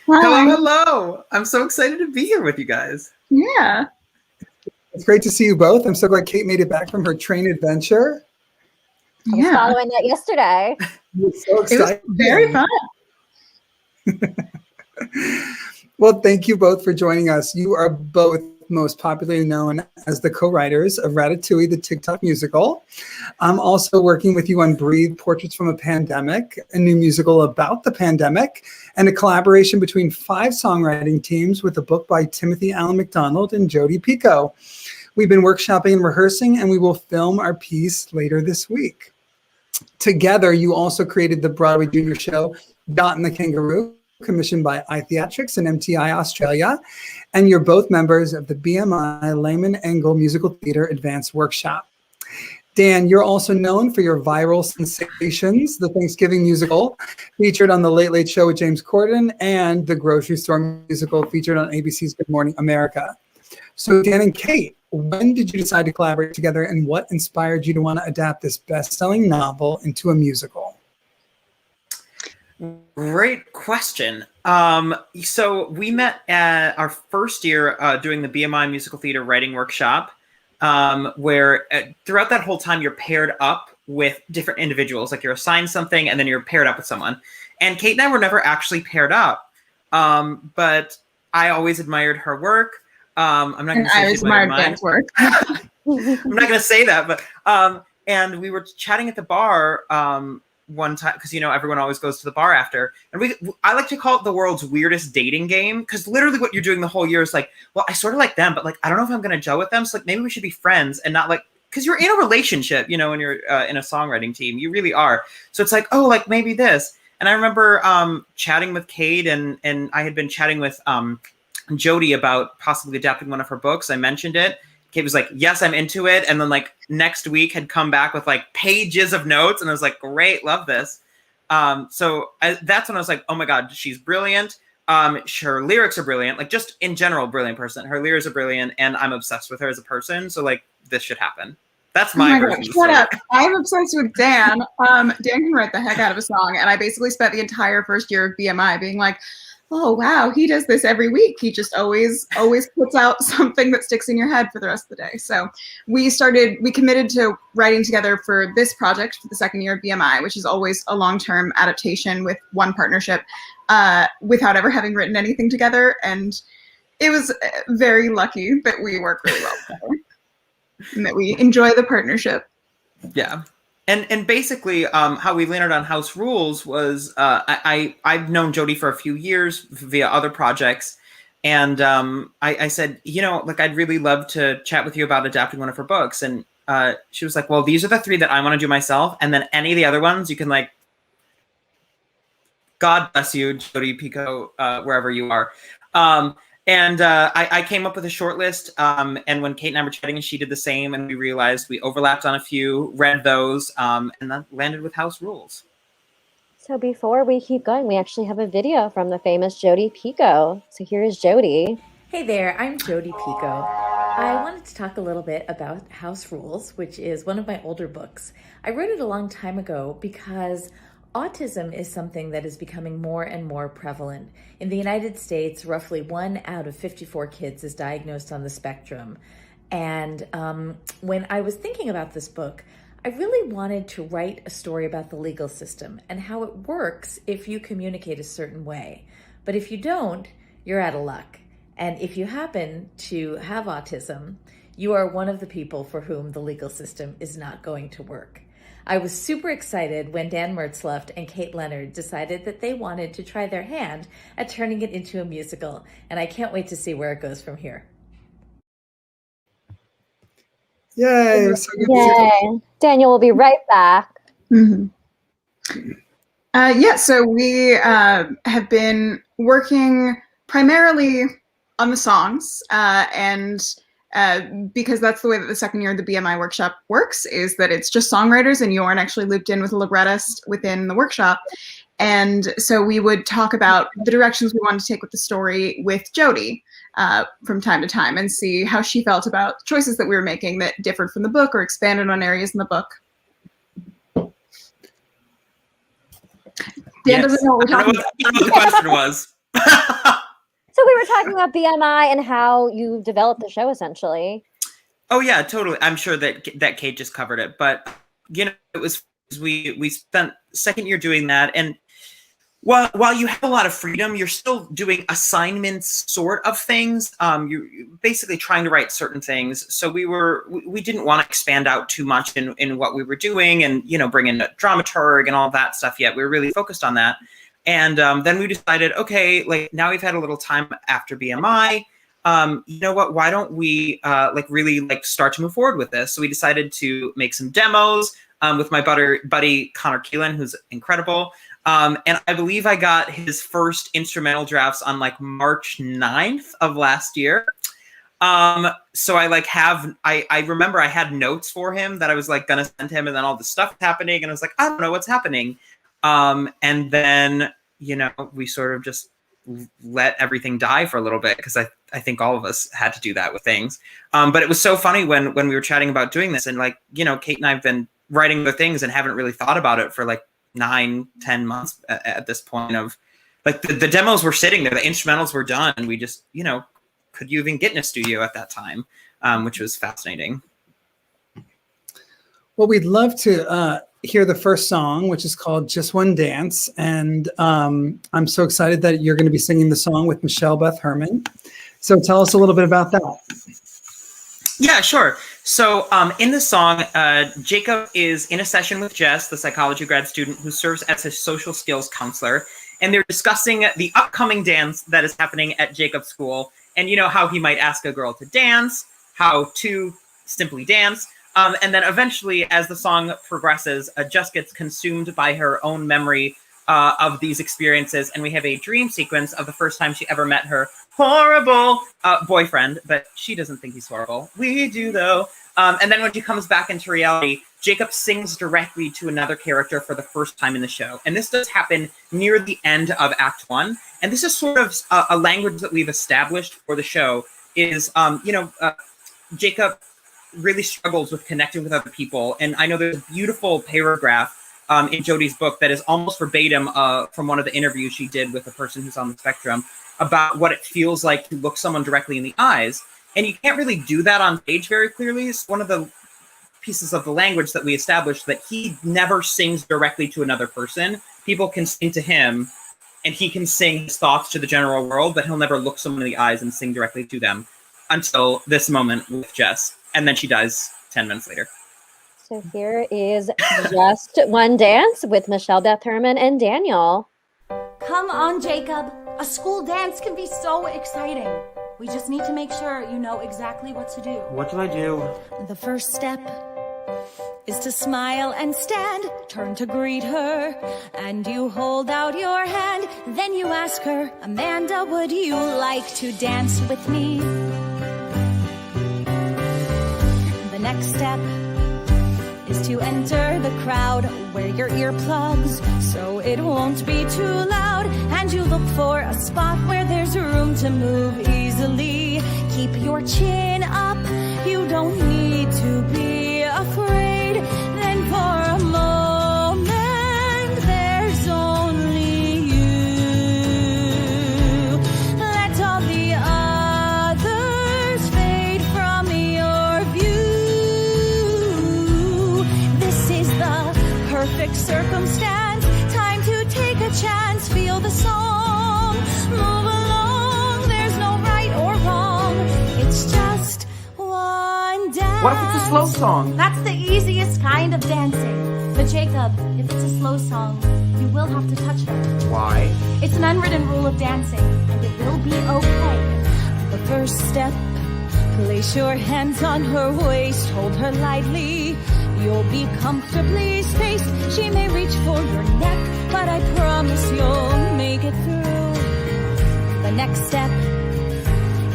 Hello, hello. I'm so excited to be here with you guys. Yeah. It's great to see you both. I'm so glad Kate made it back from her train adventure. I was following that yesterday. So excited. It was very fun. Well, thank you both for joining us. You are both most popularly known as the co-writers of Ratatouille, the TikTok musical. I'm also working with you on Breathe, Portraits from a Pandemic, a new musical about the pandemic, and a collaboration between 5 songwriting teams with a book by Timothy Allen McDonald and Jodi Picoult. We've been workshopping and rehearsing, and we will film our piece later this week. Together, you also created the Broadway junior show, Dot and the Kangaroo, commissioned by iTheatrics and MTI Australia, and you're both members of the BMI Lehman Engel Musical Theater Advanced Workshop. Dan, you're also known for your viral sensations, the Thanksgiving musical featured on The Late Late Show with James Corden, and the grocery store musical featured on ABC's Good Morning America. So Dan and Kate, when did you decide to collaborate together, and what inspired you to want to adapt this best-selling novel into a musical? Great question. So we met at our first year doing the BMI Musical Theater Writing Workshop, where throughout that whole time you're paired up with different individuals. Like you're assigned something and then you're paired up with someone. And Kate and I were never actually paired up, but I always admired her work. I'm not going to say I admired Dan's work. I'm not going to say that, but and we were chatting at the bar one time, because everyone always goes to the bar after, and I like to call it the world's weirdest dating game, because literally what you're doing the whole year is like, well, I sort of like them, but like I don't know if I'm gonna gel with them, so like maybe we should be friends and not like because you're in a relationship, you know, when you're in a songwriting team, you really are. So it's like, oh, like maybe this. And I remember chatting with Kate, and I had been chatting with Jody about possibly adapting one of her books. I mentioned it. Kate was like, yes, I'm into it. And then like next week had come back with like pages of notes. And I was like, great, love this. That's when I was like, oh my God, she's brilliant. Her lyrics are brilliant. Like just in general, brilliant person. Her lyrics are brilliant. And I'm obsessed with her as a person. So like this should happen. That's my version of the Shut story. up. I'm obsessed with Dan. Dan can write the heck out of a song. And I basically spent the entire first year of BMI being like, oh, wow, he does this every week. He just always puts out something that sticks in your head for the rest of the day. So we committed to writing together for this project for the second year of BMI, which is always a long-term adaptation with one partnership without ever having written anything together. And it was very lucky that we work really well together and that we enjoy the partnership. Yeah. And basically, how we landed on House Rules was I've known Jody for a few years via other projects. And I said, you know, like, I'd really love to chat with you about adapting one of her books. And she was like, well, these are the 3 that I want to do myself. And then any of the other ones, you can like, God bless you, Jody Pico, wherever you are. I came up with a short list, and when Kate and I were chatting, and she did the same, and we realized we overlapped on a few, read those, and then landed with House Rules. So before we keep going, we actually have a video from the famous Jody Pico. So here's Jody. Hey there, I'm Jody Pico. I wanted to talk a little bit about House Rules, which is one of my older books. I wrote it a long time ago because autism is something that is becoming more and more prevalent. In the United States, roughly 1 out of 54 kids is diagnosed on the spectrum. And when I was thinking about this book, I really wanted to write a story about the legal system and how it works if you communicate a certain way. But if you don't, you're out of luck. And if you happen to have autism, you are one of the people for whom the legal system is not going to work. I was super excited when Dan Merzlufft and Kate Leonard decided that they wanted to try their hand at turning it into a musical, and I can't wait to see where it goes from here. Yay! It was so good to Yay. Daniel will be right back. Mm-hmm. So we have been working primarily on the songs, and because that's the way that the second year of the BMI workshop works, is that it's just songwriters and you aren't actually looped in with a librettist within the workshop. And so we would talk about the directions we wanted to take with the story with Jody from time to time and see how she felt about choices that we were making that differed from the book or expanded on areas in the book. Dan doesn't know what we're talking about. I don't know what the question was. So we were talking about BMI and how you developed the show, essentially. Oh yeah, totally. I'm sure that Kate just covered it, but you know, it was we spent second year doing that, and while you have a lot of freedom, you're still doing assignments sort of things. You're basically trying to write certain things. So we didn't want to expand out too much in what we were doing, and you know, bring in a dramaturg and all that stuff yet. We were really focused on that. And then we decided, okay, like now we've had a little time after BMI. You know what? Why don't we really start to move forward with this? So we decided to make some demos with my buddy Connor Keelan, who's incredible. And I believe I got his first instrumental drafts on like March 9th of last year. So I remember I had notes for him that I was like gonna send him, and then all this stuff happening, and I was like, I don't know what's happening. And then, you know, we sort of just let everything die for a little bit, because I think all of us had to do that with things. But it was so funny when we were chatting about doing this, and like, you know, Kate and I have been writing the things and haven't really thought about it for like 9-10 months at this point. Of like the demos were sitting there, the instrumentals were done, and we just, you know, could you even get in a studio at that time, which was fascinating. Well, we'd love to hear the first song, which is called Just One Dance. And I'm so excited that you're going to be singing the song with Michelle Beth Herman. So tell us a little bit about that. Yeah, sure. So in the song, Jacob is in a session with Jess, the psychology grad student who serves as his social skills counselor. And they're discussing the upcoming dance that is happening at Jacob's school. And you know how he might ask a girl to dance, how to simply dance. And then eventually, as the song progresses, Jess gets consumed by her own memory of these experiences, and we have a dream sequence of the first time she ever met her horrible boyfriend, but she doesn't think he's horrible. We do, though. And then when she comes back into reality, Jacob sings directly to another character for the first time in the show. And this does happen near the end of Act 1. And this is sort of a language that we've established for the show is, Jacob really struggles with connecting with other people. And I know there's a beautiful paragraph in Jodi's book that is almost verbatim from one of the interviews she did with a person who's on the spectrum about what it feels like to look someone directly in the eyes. And you can't really do that on stage very clearly. It's one of the pieces of the language that we established that he never sings directly to another person. People can sing to him and he can sing his thoughts to the general world, but he'll never look someone in the eyes and sing directly to them until this moment with Jess. And then she dies 10 minutes later. So here is Just One Dance with Michelle Beth Herman and Daniel. Come on, Jacob. A school dance can be so exciting. We just need to make sure you know exactly what to do. What do I do? The first step is to smile and stand, turn to greet her, and you hold out your hand. Then you ask her, Amanda, would you like to dance with me? The next step is to enter the crowd, wear your earplugs so it won't be too loud, and you look for a spot where there's room to move easily. Keep your chin up, you don't need to be afraid. Then for a moment there's only you. Let all the others fade from your view. This is the perfect circumstance, time to take a chance, feel the song, move along, there's no right or wrong, it's just one dance. What if it's a slow song? That's the easiest kind of dancing. But Jacob, if it's a slow song, you will have to touch her. Why? It's an unwritten rule of dancing, and it will be okay. The first step, place your hands on her waist, hold her lightly. You'll be comfortably spaced. She may reach for your neck, but I promise you'll make it through. The next step,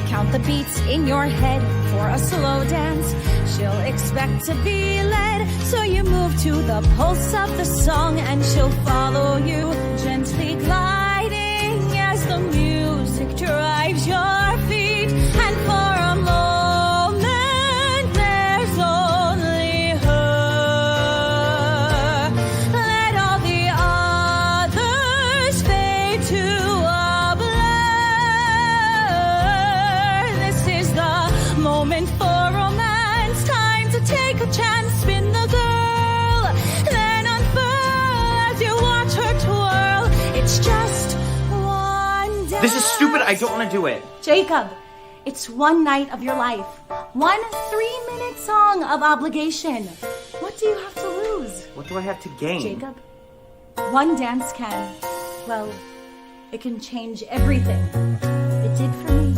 count the beats in your head for a slow dance. She'll expect to be led, so you move to the pulse of the song and she'll follow you, gently gliding as the music drives your feet. And for a moment there's only her. Let all the others fade to a blur. This is the moment for romance, time to take a chance, spin the girl, then unfurl as you watch her twirl. It's just one dance. This is stupid. I don't want to do it. Jacob, it's one night of your life. 1 3-minute song of obligation. What do you have to lose? What do I have to gain? Jacob, one dance can, well, it can change everything. It did for me.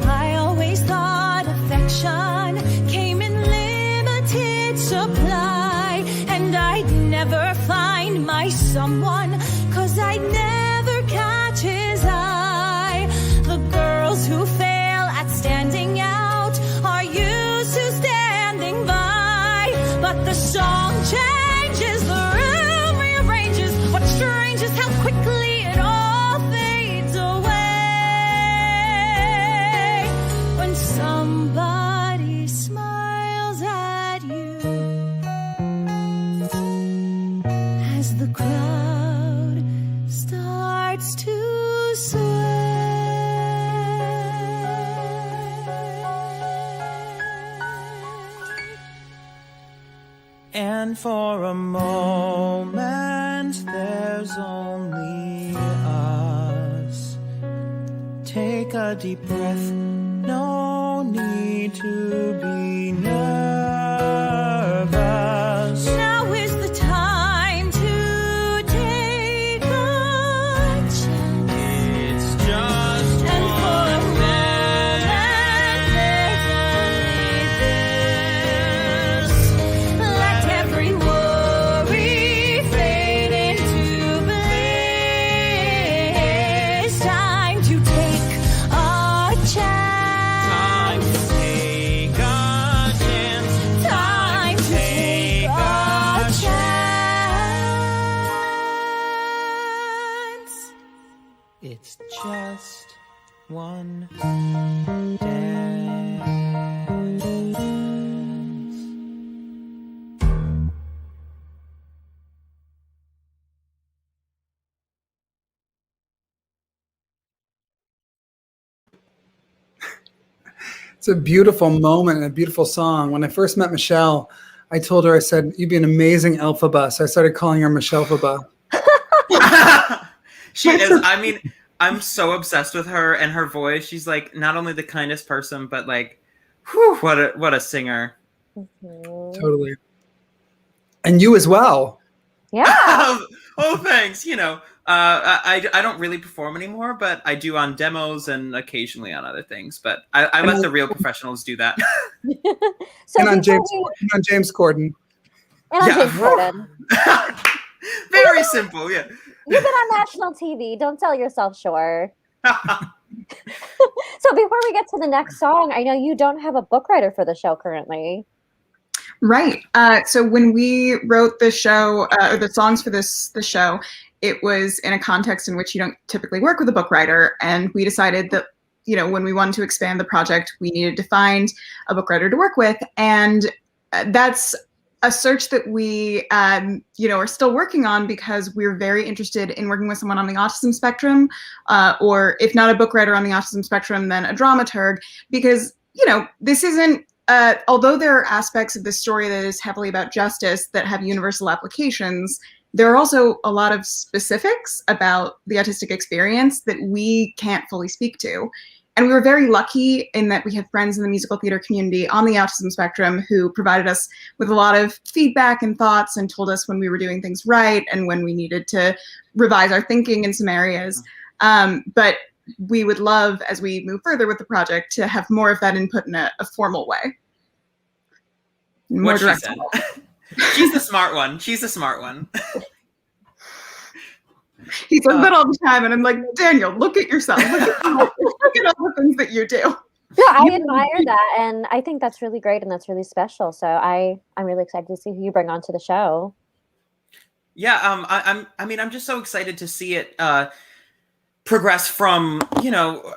I always thought affection came in limited supply, and I'd never find my someone, 'cause I'd never catch his eye. The girls who fail at standing out are used to standing by, but the song changes, the room rearranges. What's strange is how quickly it all fades away when somebody smiles at you as the crowd starts to sway. And for a moment there's only us. Take a deep breath, no need to be nervous. Now is the time to take a chance. It's just And for a one moment there's only this. It's just one It's a beautiful moment and a beautiful song. When I first met Michelle, I told her, I said, you'd be an amazing Elphaba. So I started calling her Michellephaba. She is. I mean, I'm so obsessed with her and her voice. She's like not only the kindest person, but like, whew, what a singer. Totally. And you as well. Yeah. Oh, thanks. You know, I don't really perform anymore, but I do on demos and occasionally on other things. But I let the real professionals do that. So and on before James Corden. And on James Corden. Very simple, yeah. You've been on national TV. Don't sell yourself short. So before we get to the next song, I know you don't have a book writer for the show currently. Right. So when we wrote the show, or the songs for the show, it was in a context in which you don't typically work with a book writer. And we decided that, you know, when we wanted to expand the project, we needed to find a book writer to work with. And that's a search that we, you know, are still working on because we're very interested in working with someone on the autism spectrum, or if not a book writer on the autism spectrum, then a dramaturg, because, you know, this isn't, although there are aspects of this story that is heavily about justice that have universal applications, there are also a lot of specifics about the autistic experience that we can't fully speak to. And we were very lucky in that we have friends in the musical theater community on the autism spectrum who provided us with a lot of feedback and thoughts and told us when we were doing things right and when we needed to revise our thinking in some areas. But we would love, as we move further with the project, to have more of that input in a formal way. More What she direct. said. She's the smart one. She's the smart one. He says that all the time, and I'm like, Daniel, look at yourself. Look at all the things that you do. Yeah, I admire that, and I think that's really great and that's really special. So I'm really excited to see who you bring onto the show. Yeah, I'm just so excited to see it progress from, you know,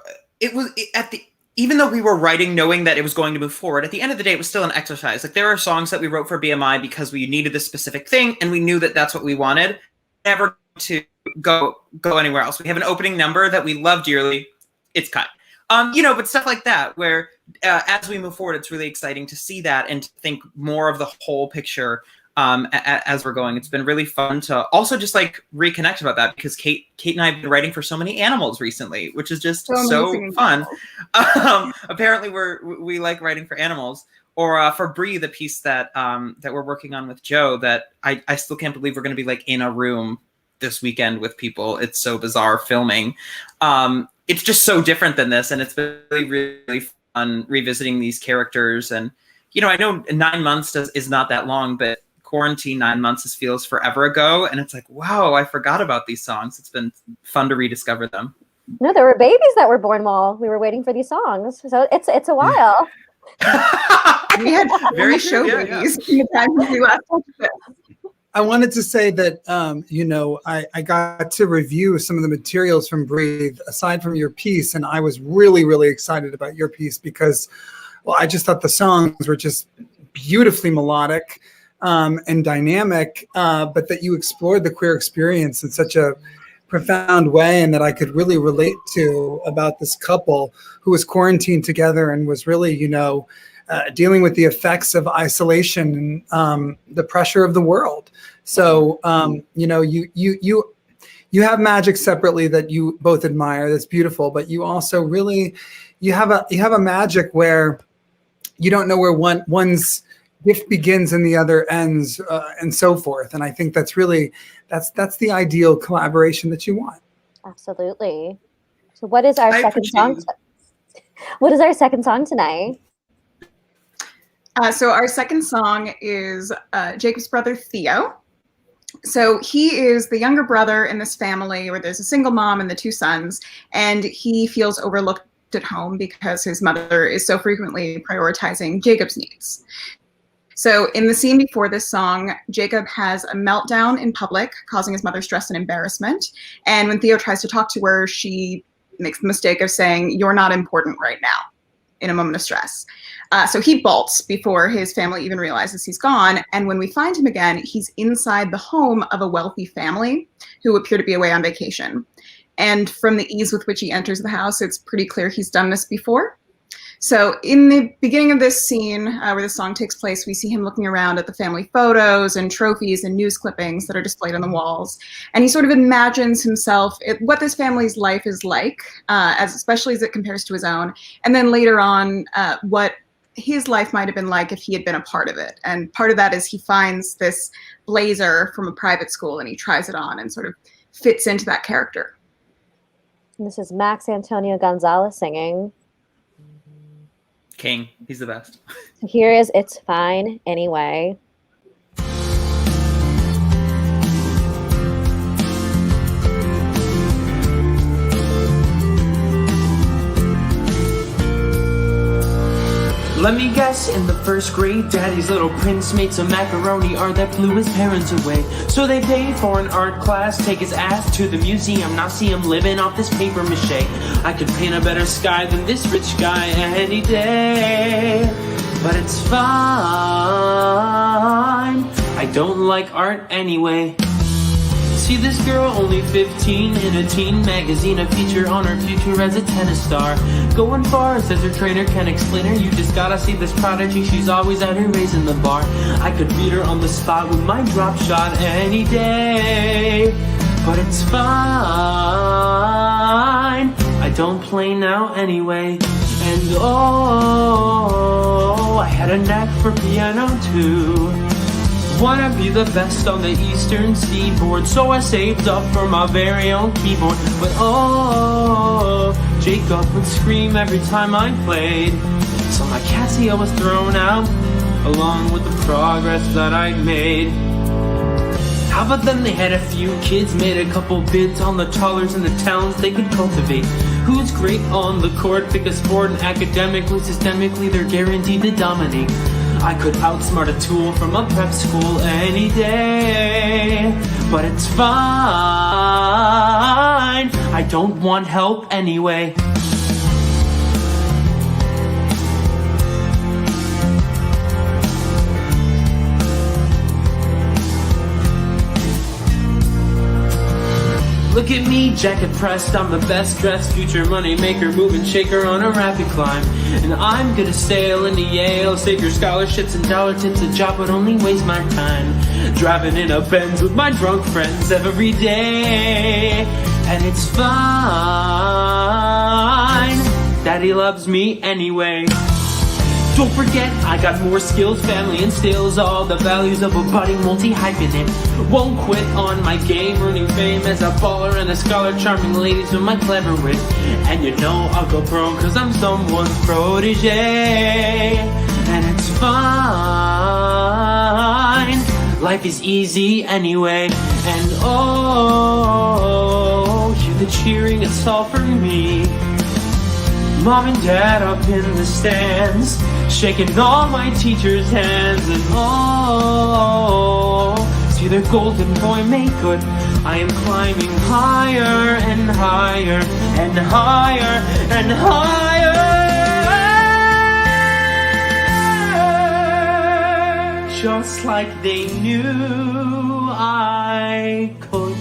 even though we were writing knowing that it was going to move forward, at the end of the day, it was still an exercise. Like there are songs that we wrote for BMI because we needed this specific thing and we knew that that's what we wanted. Never to go anywhere else. We have an opening number that we love dearly. It's cut. You know, but stuff like that, where as we move forward, it's really exciting to see that and to think more of the whole picture as we're going. It's been really fun to also just like reconnect about that because Kate and I have been writing for so many animals recently, which is just so fun. Apparently we like writing for animals. Or for Bree, the piece that we're working on with Joe, that I still can't believe we're going to be like in a room this weekend with people. It's so bizarre filming. It's just so different than this, and it's been really, really fun revisiting these characters. And you know, I know 9 months is not that long, but quarantine 9 months feels forever ago, and it's like, wow, I forgot about these songs. It's been fun to rediscover them. No, there were babies that were born while we were waiting for these songs, so it's a while. We had Very show true, babies in the time we last talked about it. I wanted to say that, you know, I got to review some of the materials from Breathe, aside from your piece, and I was really, really excited about your piece because, well, I just thought the songs were just beautifully melodic and dynamic, but that you explored the queer experience in such a profound way and that I could really relate to about this couple who was quarantined together and was really, you know, dealing with the effects of isolation and the pressure of the world. So, you know, you have magic separately that you both admire. That's beautiful, but you also really, you have a magic where you don't know where one's gift begins and the other ends, and so forth. And I think that's really, that's the ideal collaboration that you want. Absolutely. So what is our second song? What is our second song tonight? So our second song is Jacob's brother, Theo. So he is the younger brother in this family where there's a single mom and the two sons, and he feels overlooked at home because his mother is so frequently prioritizing Jacob's needs. So in the scene before this song, Jacob has a meltdown in public, causing his mother stress and embarrassment. And when Theo tries to talk to her, she makes the mistake of saying, "You're not important right now," in a moment of stress. So he bolts before his family even realizes he's gone. And when we find him again, he's inside the home of a wealthy family who appear to be away on vacation. And from the ease with which he enters the house, it's pretty clear he's done this before. So in the beginning of this scene where the song takes place, we see him looking around at the family photos and trophies and news clippings that are displayed on the walls. And he sort of imagines himself, what this family's life is like, especially as it compares to his own. And then later on, what his life might have been like if he had been a part of it. And part of that is he finds this blazer from a private school and he tries it on and sort of fits into that character. And this is Max Antonio Gonzalez singing. King. He's the best. Here is It's Fine Anyway. Let me guess, in the first grade, Daddy's little prince made some macaroni art that blew his parents away. So they paid for an art class, take his ass to the museum. Now see him living off this paper mache. I could paint a better sky than this rich guy any day. But it's fine, I don't like art anyway. See this girl, only 15, in a teen magazine, a feature on her future as a tennis star. Going far, says her trainer, can't explain her. You just gotta see this prodigy, she's always at her raising the bar. I could beat her on the spot with my drop shot any day. But it's fine, I don't play now anyway. And oh, I had a knack for piano too. Wanna be the best on the eastern seaboard, so I saved up for my very own keyboard. But oh, Jacob would scream every time I played, so my Casio was thrown out, along with the progress that I made. How about them, they had a few kids, made a couple bids on the dollars in the towns they could cultivate. Who's great on the court, pick a sport, and academically, systemically, they're guaranteed to dominate. I could outsmart a tool from a prep school any day. But it's fine, I don't want help anyway. Look at me, jacket pressed, I'm the best dressed, future money maker, moving shaker on a rapid climb. And I'm gonna sail into Yale, save your scholarships and dollar tips, a job would only waste my time. Driving in a Benz with my drunk friends every day. And it's fine, Daddy loves me anyway. Don't forget, I got more skills, family instills all the values of a budding multi-hyphenate. Won't quit on my game, earning fame as a baller and a scholar, charming ladies with my clever wit. And you know I'll go pro, cause I'm someone's protege. And it's fine, life is easy anyway. And oh, hear the cheering, it's all for me. Mom and Dad up in the stands, shaking all my teachers' hands. And oh, see their golden boy make good. I am climbing higher and higher and higher and higher, just like they knew I could.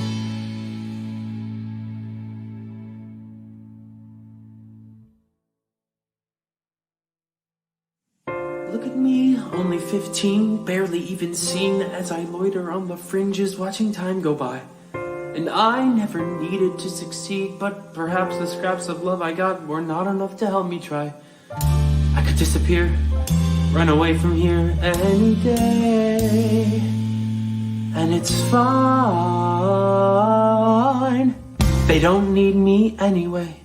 Look at me, only 15, barely even seen as I loiter on the fringes watching time go by. And I never needed to succeed, but perhaps the scraps of love I got were not enough to help me try. I could disappear, run away from here any day. And it's fine, they don't need me anyway.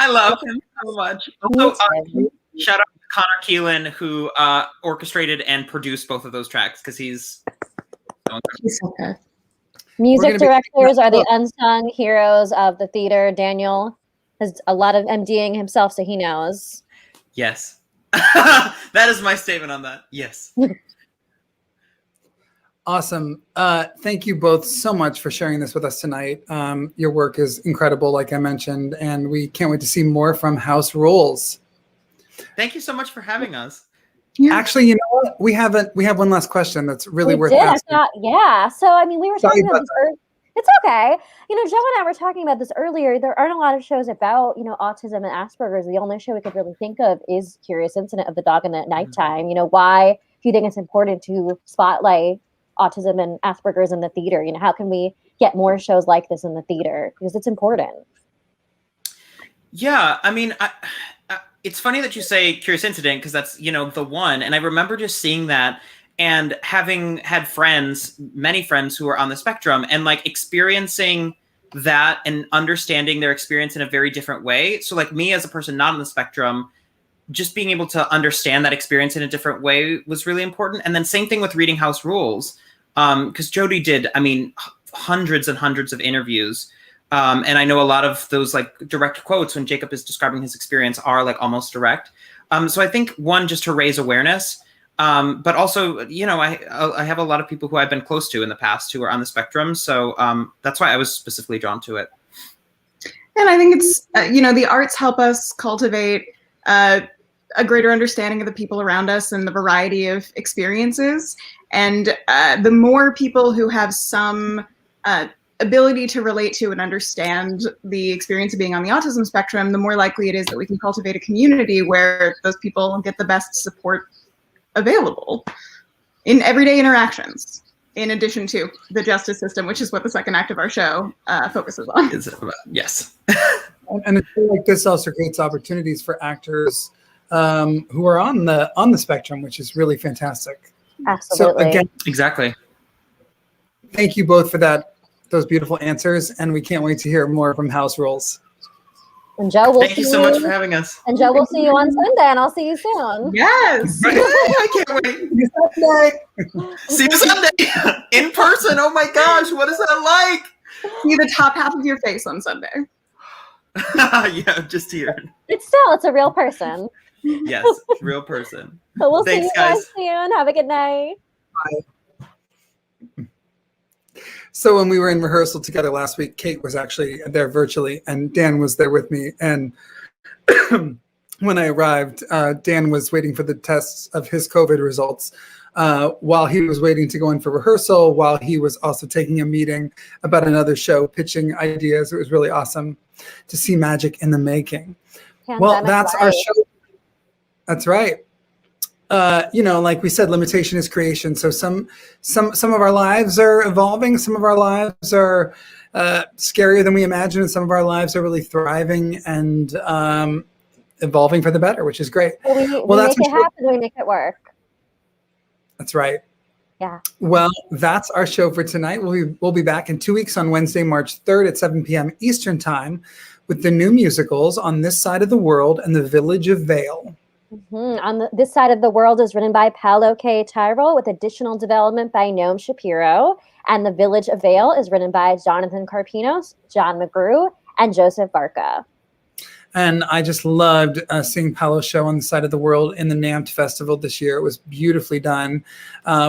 I love him so much. Also, shout out to Connor Keelan, who orchestrated and produced both of those tracks, because he's so good. Music directors are the unsung heroes of the theater. Daniel? has a lot of MDing himself, so he knows. Yes. That is my statement on that. Yes. Awesome. Thank you both so much for sharing this with us tonight. Your work is incredible, like I mentioned, and we can't wait to see more from House Rules. Thank you so much for having us. Actually, you know what? We have one last question that's really worth I asking. thought, yeah. So, I mean, we were Sorry talking about about this It's okay. You know, Joe and I were talking about this earlier. There aren't a lot of shows about, autism and Asperger's. The only show we could really think of is Curious Incident of the Dog in the Nighttime. You know, why do you think it's important to spotlight autism and Asperger's in the theater? You know, how can we get more shows like this in the theater? Because it's important. Yeah, I mean, it's funny that you say Curious Incident because that's, the one. And I remember just seeing that and having had many friends who are on the spectrum and like experiencing that and understanding their experience in a very different way. So like me as a person not on the spectrum, just being able to understand that experience in a different way was really important. And then same thing with reading House Rules. Because Jody did, hundreds and hundreds of interviews. And I know a lot of those like direct quotes when Jacob is describing his experience are like almost direct. So I think one, just to raise awareness, but also, I have a lot of people who I've been close to in the past who are on the spectrum. So that's why I was specifically drawn to it. And I think it's, the arts help us cultivate a greater understanding of the people around us and the variety of experiences. And the more people who have some ability to relate to and understand the experience of being on the autism spectrum, the more likely it is that we can cultivate a community where those people get the best support available in everyday interactions, in addition to the justice system, which is what the second act of our show focuses on. Yes. And I feel like this also creates opportunities for actors who are on the spectrum, which is really fantastic. Absolutely. So again, exactly. Thank you both for those beautiful answers, and we can't wait to hear more from House Rules. And Joe, Thank you so much for having us. And Joe, we'll see you on Sunday, and I'll see you soon. Yes. I can't wait. See you Sunday in person. Oh my gosh, what is that like? See the top half of your face on Sunday. Yeah, just here. It's a real person. Yes, real person. So we'll Thanks, see you guys soon. Have a good night. Bye. So when we were in rehearsal together last week, Kate was actually there virtually, and Dan was there with me. And when I arrived, Dan was waiting for the tests of his COVID results while he was waiting to go in for rehearsal, while he was also taking a meeting about another show, pitching ideas. It was really awesome to see magic in the making. Well, that's our show. That's right. Like we said, limitation is creation. So some of our lives are evolving. Some of our lives are scarier than we imagined. And some of our lives are really thriving and evolving for the better, which is great. We make it happen. We make it work. That's right. Yeah. Well, that's our show for tonight. We'll be back in 2 weeks on Wednesday, March 3rd at 7 p.m. Eastern Time with the new musicals On This Side of the World and The Village of Vale. On this side of the world is written by Paolo K. Tyrell with additional development by Noam Shapiro. And The Village of Vale is written by Jonathan Carpinos, John McGrew, and Joseph Barca. And I just loved seeing Paolo's show On the Side of the World in the NAMT Festival this year. It was beautifully done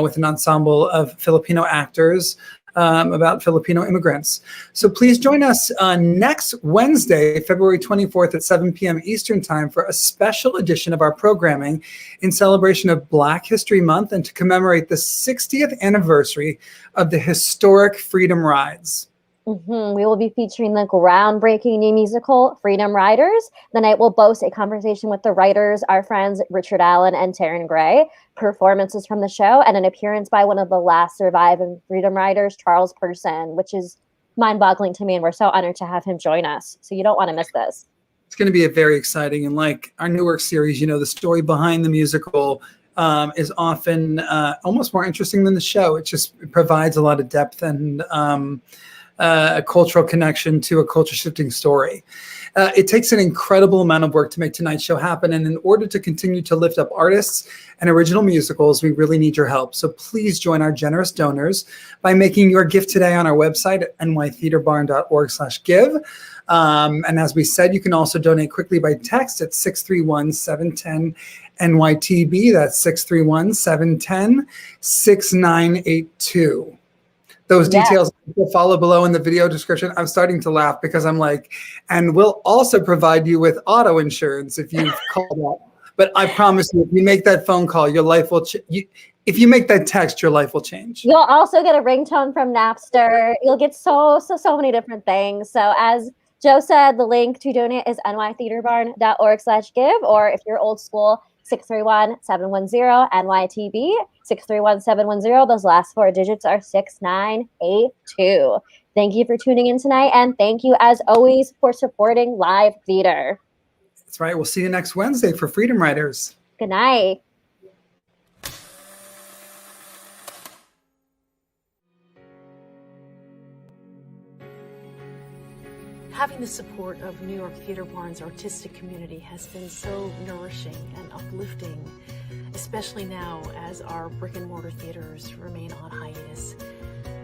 with an ensemble of Filipino actors about Filipino immigrants. So please join us next Wednesday, February 24th at 7 p.m. Eastern Time for a special edition of our programming in celebration of Black History Month and to commemorate the 60th anniversary of the historic Freedom Rides. We will be featuring the groundbreaking new musical, Freedom Riders. The night will boast a conversation with the writers, our friends Richard Allen and Taryn Gray, performances from the show, and an appearance by one of the last surviving Freedom Riders, Charles Person, which is mind-boggling to me, and we're so honored to have him join us. So you don't want to miss this. It's going to be a very exciting, and like our new work series, the story behind the musical is often almost more interesting than the show. It provides a lot of depth and a cultural connection to a culture shifting story. It takes an incredible amount of work to make tonight's show happen. And in order to continue to lift up artists and original musicals, we really need your help. So please join our generous donors by making your gift today on our website at nytheaterbarn.org/give. And as we said, you can also donate quickly by text at 631-710-NYTB. That's 631-710-6982. Those details will follow below in the video description. I'm starting to laugh because I'm like, and we'll also provide you with auto insurance if you've called up. But I promise you, if you make that phone call, your life will if you make that text, your life will change. You'll also get a ringtone from Napster. You'll get so many different things. So as Joe said, the link to donate is nytheaterbarn.org/give, or if you're old school, 631-710-NYTB, 631-710. Those last 4 digits are 6982. Thank you for tuning in tonight, and thank you, as always, for supporting live theater. That's right. We'll see you next Wednesday for Freedom Writers. Good night. Having the support of New York Theater Barn's artistic community has been so nourishing and uplifting, especially now as our brick and mortar theaters remain on hiatus.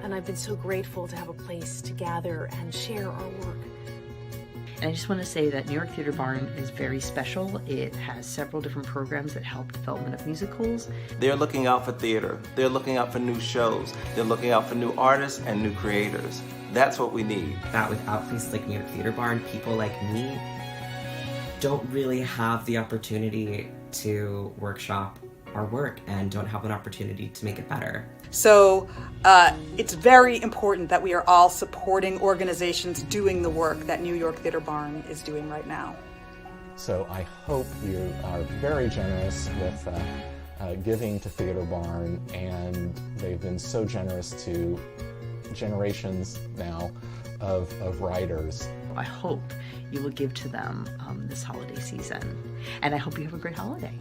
And I've been so grateful to have a place to gather and share our work. And I just want to say that New York Theater Barn is very special. It has several different programs that help development of musicals. They're looking out for theater. They're looking out for new shows. They're looking out for new artists and new creators. That's what we need. That without places like New York Theater Barn, people like me don't really have the opportunity to workshop our work and don't have an opportunity to make it better. So it's very important that we are all supporting organizations doing the work that New York Theater Barn is doing right now. So I hope you are very generous with giving to Theater Barn, and they've been so generous to generations now of writers. I hope you will give to them this holiday season, and I hope you have a great holiday.